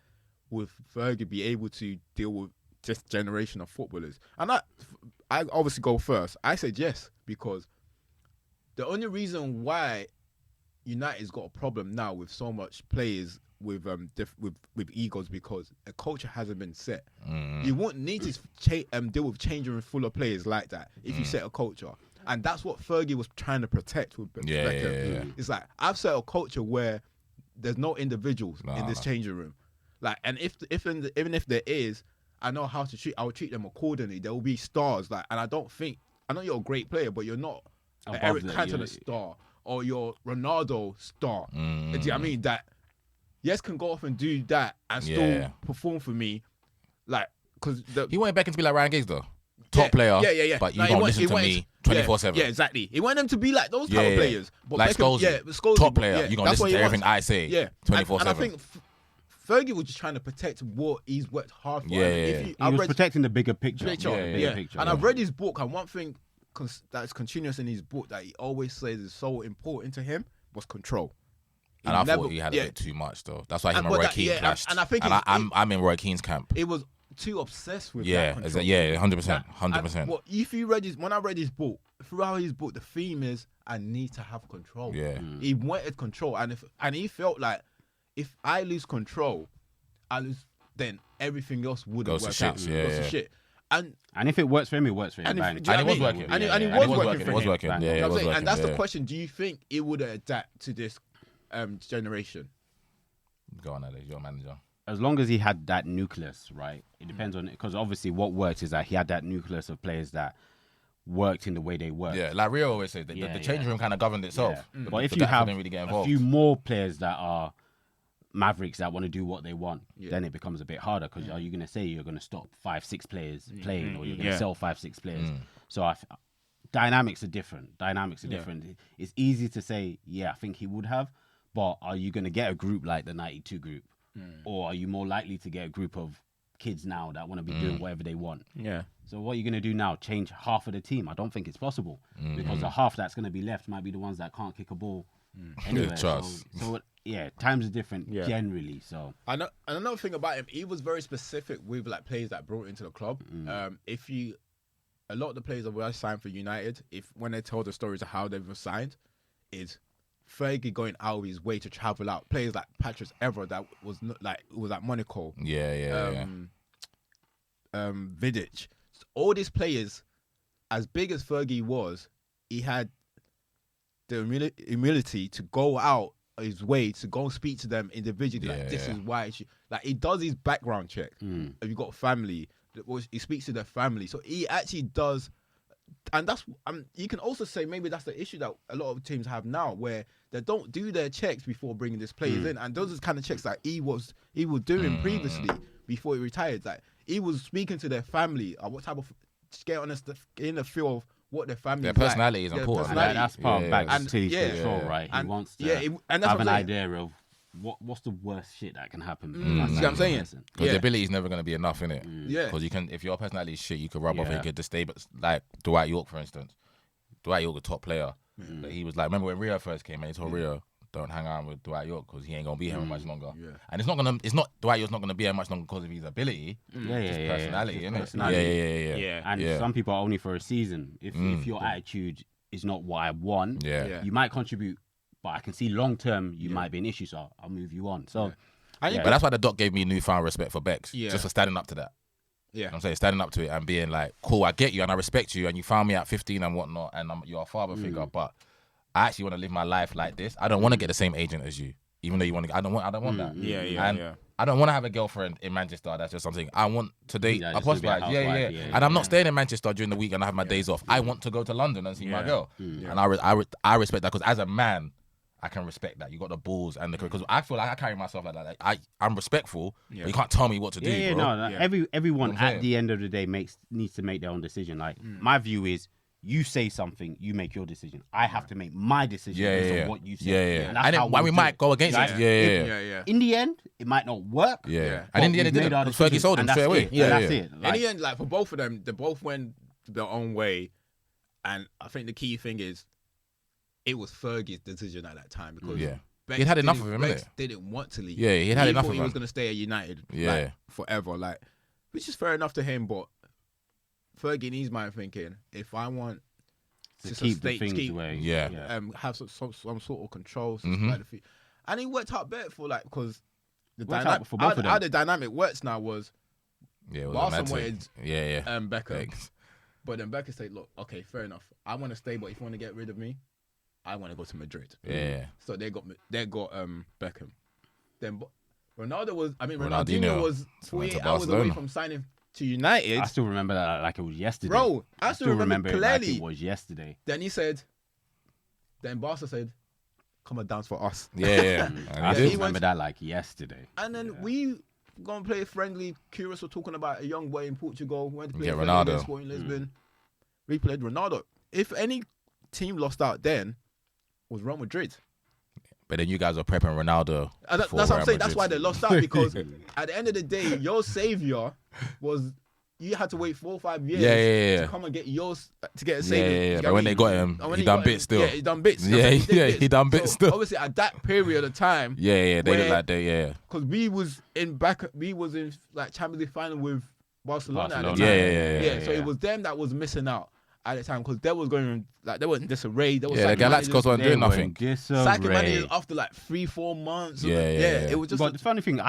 Would Fergie be able to deal with this generation of footballers? And I obviously go first. I said yes, because the only reason why United's got a problem now with so much players with egos, because a culture hasn't been set. You won't need to deal with changing room full of players like that if you set a culture. And that's what Fergie was trying to protect with Beckham. Yeah. It's like, I've set a culture where there's no individuals in this changing room. And even if there is, I know how to I will treat them accordingly. There will be stars. And I know you're a great player, but you're not an Eric Cantona star or your Ronaldo star. Do you know what I mean? That yes can go off and do that and still perform for me, because He wanted Beckham to be like Ryan Giggs though. Top player. Yeah. But you don't listen to me 24/7. Yeah, exactly. He wanted them to be like those type of players. But like Beckham, Scholes, top player. You're gonna listen to everything I say. 24/7. And I think Fergie was just trying to protect what he's worked hard for. He was protecting the bigger picture. And I've read his book, and one thing that's continuous in his book that he always says is so important to him was control. And I thought he had a bit too much though. That's why him and Roy Keane clashed. And I think I'm in Roy Keane's camp. It was too obsessed with that Yeah, control. 100%. Well, if you read when I read his book, throughout his book, the theme is I need to have control. Yeah. He wanted control, and he felt like if I lose control, then everything else wouldn't Goes work to out. shit, Goes to shit. And if it works for him, it works for him. And And it was working. And he was was working. It was working. Bang. Yeah, You it know what was I'm saying? working. And that's the yeah. question: do you think it would adapt to this generation? Go on, Alex. You're a manager. As long as he had that nucleus, right? It depends on, because obviously what worked is that he had that nucleus of players that worked in the way they worked. Yeah, like Rio always said, the changing room kind of governed itself. Yeah. The- But if the you gaffer have didn't really get a involved. few more players that are mavericks that want to do what they want, then it becomes a bit harder, because are you going to say you're going to stop 5-6 players playing, or you're going to sell 5-6 players? So dynamics are different. It's easy to say, I think he would have, but are you going to get a group like the 92 group? Or are you more likely to get a group of kids now that want to be doing whatever they want? Yeah. So what are you going to do now? Change half of the team? I don't think it's possible, because the half that's going to be left might be the ones that can't kick a ball anywhere. So times are different generally. So And another thing about him, he was very specific with players that brought into the club. a lot of the players that were signed for United, when they tell the stories of how they were signed, is Fergie going out of his way to travel out. Players like Patrice Evra that was at Monaco. Vidic. So all these players, as big as Fergie was, he had the humility to go out his way to go and speak to them individually. This is why he does his background check. If you've got family, he speaks to their family. So he actually does. And that's you can also say maybe that's the issue that a lot of teams have now, where they don't do their checks before bringing these players in, and those are the kind of checks that he was doing previously before he retired. Like he was speaking to their family, what type of in the feel of what their family. Their personality is important. That's part of backstage control, right? He And wants to have an idea of what's the worst shit that can happen. See what I'm saying? Because the ability is never going to be enough, innit? Yeah. Because if your personality is shit, you could rub off and you could just stay. But like Dwight York, for instance, Dwight York, a top player, but he was like, remember when Rio first came and he told Rio, don't hang around with Dwight York because he ain't gonna be here much longer. And it's not Dwight York's not gonna be here much longer because of his ability. Just personality, innit? Yeah. And some people are only for a season. If your attitude is not what I want, you might contribute, but I can see long term you might be an issue, so I'll move you on. So, but that's why the doc gave me newfound respect for Bex, just for standing up to that. Yeah, you know what I'm saying, standing up to it and being like, cool, I get you and I respect you and you found me at 15 and whatnot and you're a father figure, but I actually want to live my life like this. I don't want to get the same agent as you, even though you want to. I don't want that. I don't want to have a girlfriend in Manchester. That's just something I want to date. A prospect. And I'm not staying in Manchester during the week and I have my days off. I want to go to London and see my girl. And I respect that because as a man, I can respect that. You got the balls and because I feel like I carry myself like that. Like I'm respectful, but you can't tell me what to do. Bro. Everyone at the end of the day needs to make their own decision. Like my view is, you say something, you make your decision. I have to make my decision based on what you say. And then we might go against it. In the end, it might not work. And in the end, it didn't. Fergie sold him straight away. That's it. In the end, like for both of them, they both went their own way. And I think the key thing is, it was Fergie's decision at that time because he had enough of him. Bex didn't want to leave. Yeah, he had enough of him. He was going to stay at United forever, which is fair enough to him. But Fergie in his mind thinking, if I want to keep the things away, have some sort of control, and it worked out better for because the dynamic for both of them. How the dynamic works now was Barca wanted Beckham, but then Beckham said, "Look, okay, fair enough. I want to stay, but if you want to get rid of me, I want to go to Madrid." So they got Beckham. Then Ronaldinho was 48 hours away from signing to United. I still remember that like it was yesterday. Bro, I still remember it clearly. like it was yesterday. Then Barca said, come and dance for us. I still remember that like yesterday. And then we gonna play friendly. Curious were talking about a young boy in Portugal who went to play Ronaldo. Sporting Lisbon. We played Ronaldo. If any team lost out then, was Real Madrid. But then you guys are prepping Ronaldo. That's what I'm saying. That's why they lost out, because at the end of the day, your savior was you had to wait 4 or 5 years to come and get yours to get a savior. But when they got him, he done bits still. Yeah, he done bits. He done bits still. Obviously, at that period of time, they look like they because we was in like Champions League final with Barcelona at the time. So it was them that was missing out at the time because they was going like they were in disarray. They was the Galacticos weren't doing nothing. Sacking managers after like 3-4 months. It was just. But the funny thing,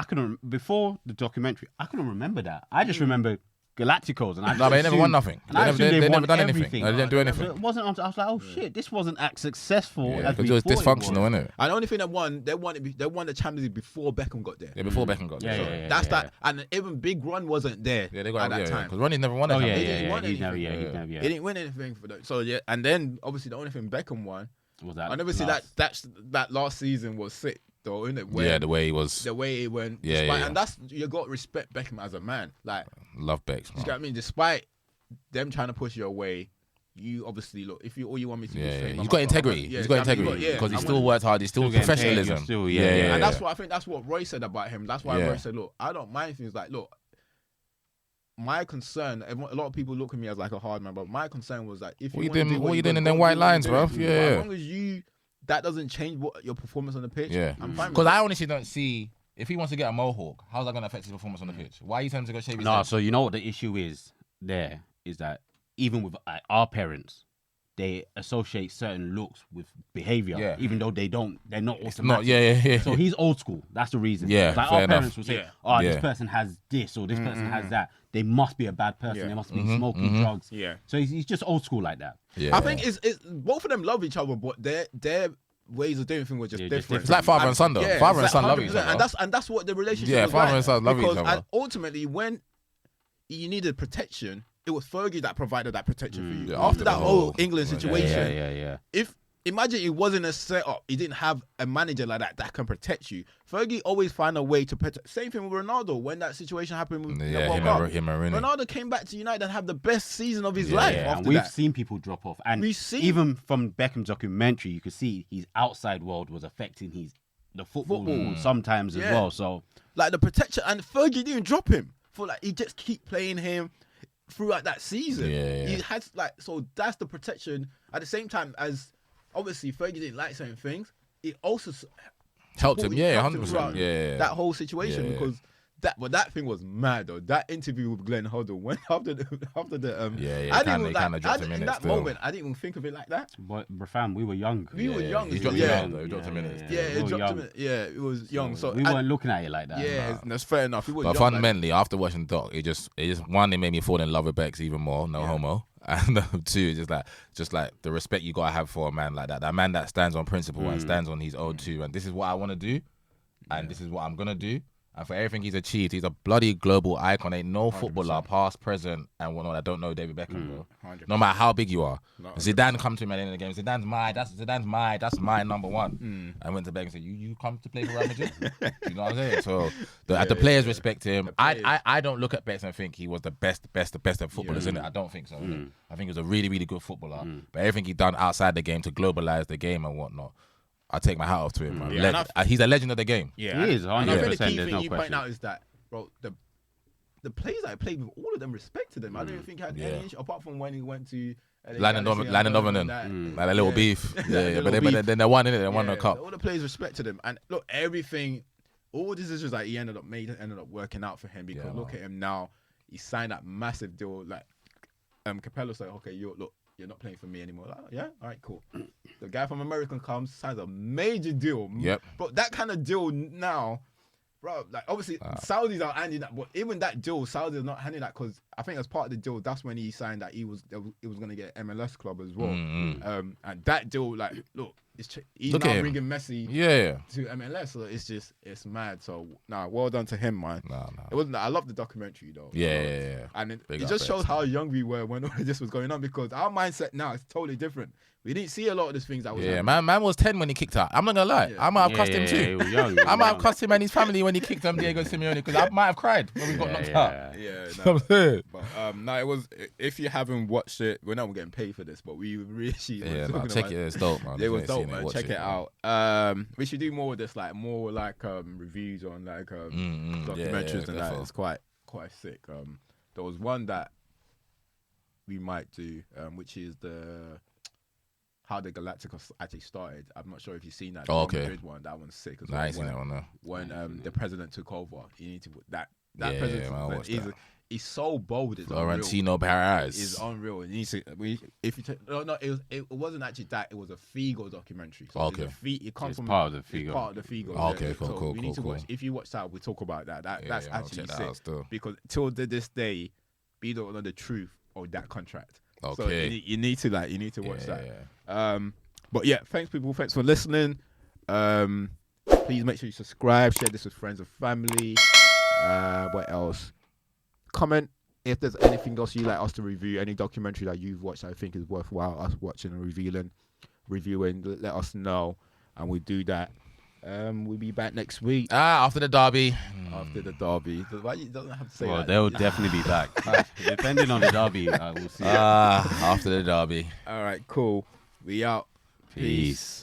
before the documentary, I couldn't remember that. I just remember Galacticos, and they never won nothing. They never done anything. They didn't do anything. It wasn't until I was like, oh shit, this wasn't as successful as we it was thought dysfunctional, wasn't it? And the only thing they won the Champions League before Beckham got there. Yeah, before Beckham got there. That's that. And even Big Ron wasn't there. Yeah, they got at that time because Ronnie never won it. He didn't win anything for them. So and then obviously the only thing Beckham won was that. And obviously that last season was sick. Though, isn't it? The way he was. The way he went. And that's, you got to respect Beckham as a man. Like, love Becks, man. You know what I mean? Despite them trying to push you away, you obviously, look, if all you want me to do is say, he's got integrity. He's got integrity. Because he still worked hard. He's still professionalism. And that's what I think that's what Roy said about him. That's why Roy said, look, I don't mind things like, look, my concern, a lot of people look at me as like a hard man, but my concern was like, if you what you doing in them white lines, bro? As long as that doesn't change your performance on the pitch. I'm fine. Because I honestly don't see, if he wants to get a mohawk, how's that going to affect his performance on the pitch? Why are you telling him to go shave his head? So you know what the issue is there, is that even with our parents, they associate certain looks with behavior, even though they're not automatic. So he's old school. That's the reason. Yeah, like fair our enough. parents would say, this person has this or this person has that. They must be a bad person. They must be smoking drugs. Yeah. So he's just old school like that. Yeah. I think it's both of them love each other, but their ways of doing things were just different. It's like father and son, though. Father and son love each other. And that's what the relationship was father like. and son love each other. And ultimately, when you needed protection, it was Fergie that provided that protection for you. Yeah, After that whole England situation, Yeah. Imagine it wasn't a setup, he didn't have a manager like that can protect you. Fergie always find a way to protect. Same thing with Ronaldo when that situation happened with the World Cup. Ronaldo came back to United and had the best season of his life. After we've that. seen people drop off, and even from Beckham's documentary, you could see his outside world was affecting the football sometimes as well. So like the protection, and Fergie didn't drop him for he just keep playing him throughout that season. He had so that's the protection. At the same time as obviously Fergie didn't like certain things, it also helped him. 100%. Yeah, that whole situation because that thing was mad though. That interview with Glenn Hoddle went after the in that moment I didn't even think of it like that. But fam, we were young. We were young. He dropped him in it. It was young. So we weren't looking at it like that. Yeah, that's fair enough. But fundamentally, after watching the doc, it just one, it made me fall in love with Bex even more. No homo. And two, just like the respect you gotta have for a man like that. That man that stands on principle and stands on his own too. And this is what I want to do, and this is what I'm gonna do. And for everything he's achieved, he's a bloody global icon. Ain't no 100%. Footballer, past, present, and whatnot, that don't know David Beckham, bro. 100%. No matter how big you are. Zidane come to him at the end of the game. That's my number one. I went to Beckham and said, you come to play for Real Madrid? You know what I'm saying? So the players respect him. I don't look at Beckham and think he was the best of footballers in it. I don't think so. I think he was a really, really good footballer. But everything he done outside the game to globalize the game and whatnot, I take my hat off to him, man. He's a legend of the game. Yeah, he is. 100%. And I think the key thing you point out is that, bro, the players I played with, all of them respected him. I don't even think he had any issue, apart from when he went to Landon Donovan, like a little beef. But then they won, innit? They won the cup. All the players respected him, and look, all this is just like he ended up working out for him because look at him now. He signed that massive deal. Like Capello said, okay, you're not playing for me anymore. Like, yeah, all right, cool. The guy from American comes, signs a major deal. Yep. But that kind of deal now, bro, like obviously Saudis are handing that, but even that deal, Saudis are not handing that because I think as part of the deal, that's when he signed that he was going to get an MLS club as well. And that deal, like, look, he's now bringing Messi to MLS, so it's mad. So well done to him, man. It wasn't. I love the documentary though. Yeah. And it just shows how young we were when all of this was going on because our mindset now is totally different. We didn't see a lot of these things that was happening. Man was 10 when he kicked out. I'm not gonna lie. I might have cussed him too. He was young, I might have cussed him and his family when he kicked Diego Simeone because I might have cried when we got knocked out. But it was. If you haven't watched it, we're not getting paid for this, but we really check it. It's dope, man. It was dope, man. Check it out. We should do more of this, like more like reviews on like documentaries and that. It's quite sick. There was one that we might do, which is how the Galacticos actually started. I'm not sure if you've seen that. Oh, okay. Madrid one. That one's sick as well. I ain't seen that one though. When the president took over, you need to put that president. He's so bold. It's Florentino Perez is unreal. It wasn't actually that. It was a Figo documentary. So it comes from part of the Figo. Part of the Figo. Okay, cool. We need to watch. If you watch that, we talk about that. That's actually sick. Because till this day, we don't know the truth of that contract. Okay. So you need to watch that. But yeah, thanks for listening. Please make sure you subscribe, share this with friends and family. What else? Comment if there's anything else you'd like us to review, any documentary that you've watched that I think is worthwhile us watching and reviewing. Let us know, and we do that. We'll be back next week. After the derby. Why you don't have to say that? They'll definitely be back. Depending on the derby, we'll see. After the derby. All right, cool. We out. Peace.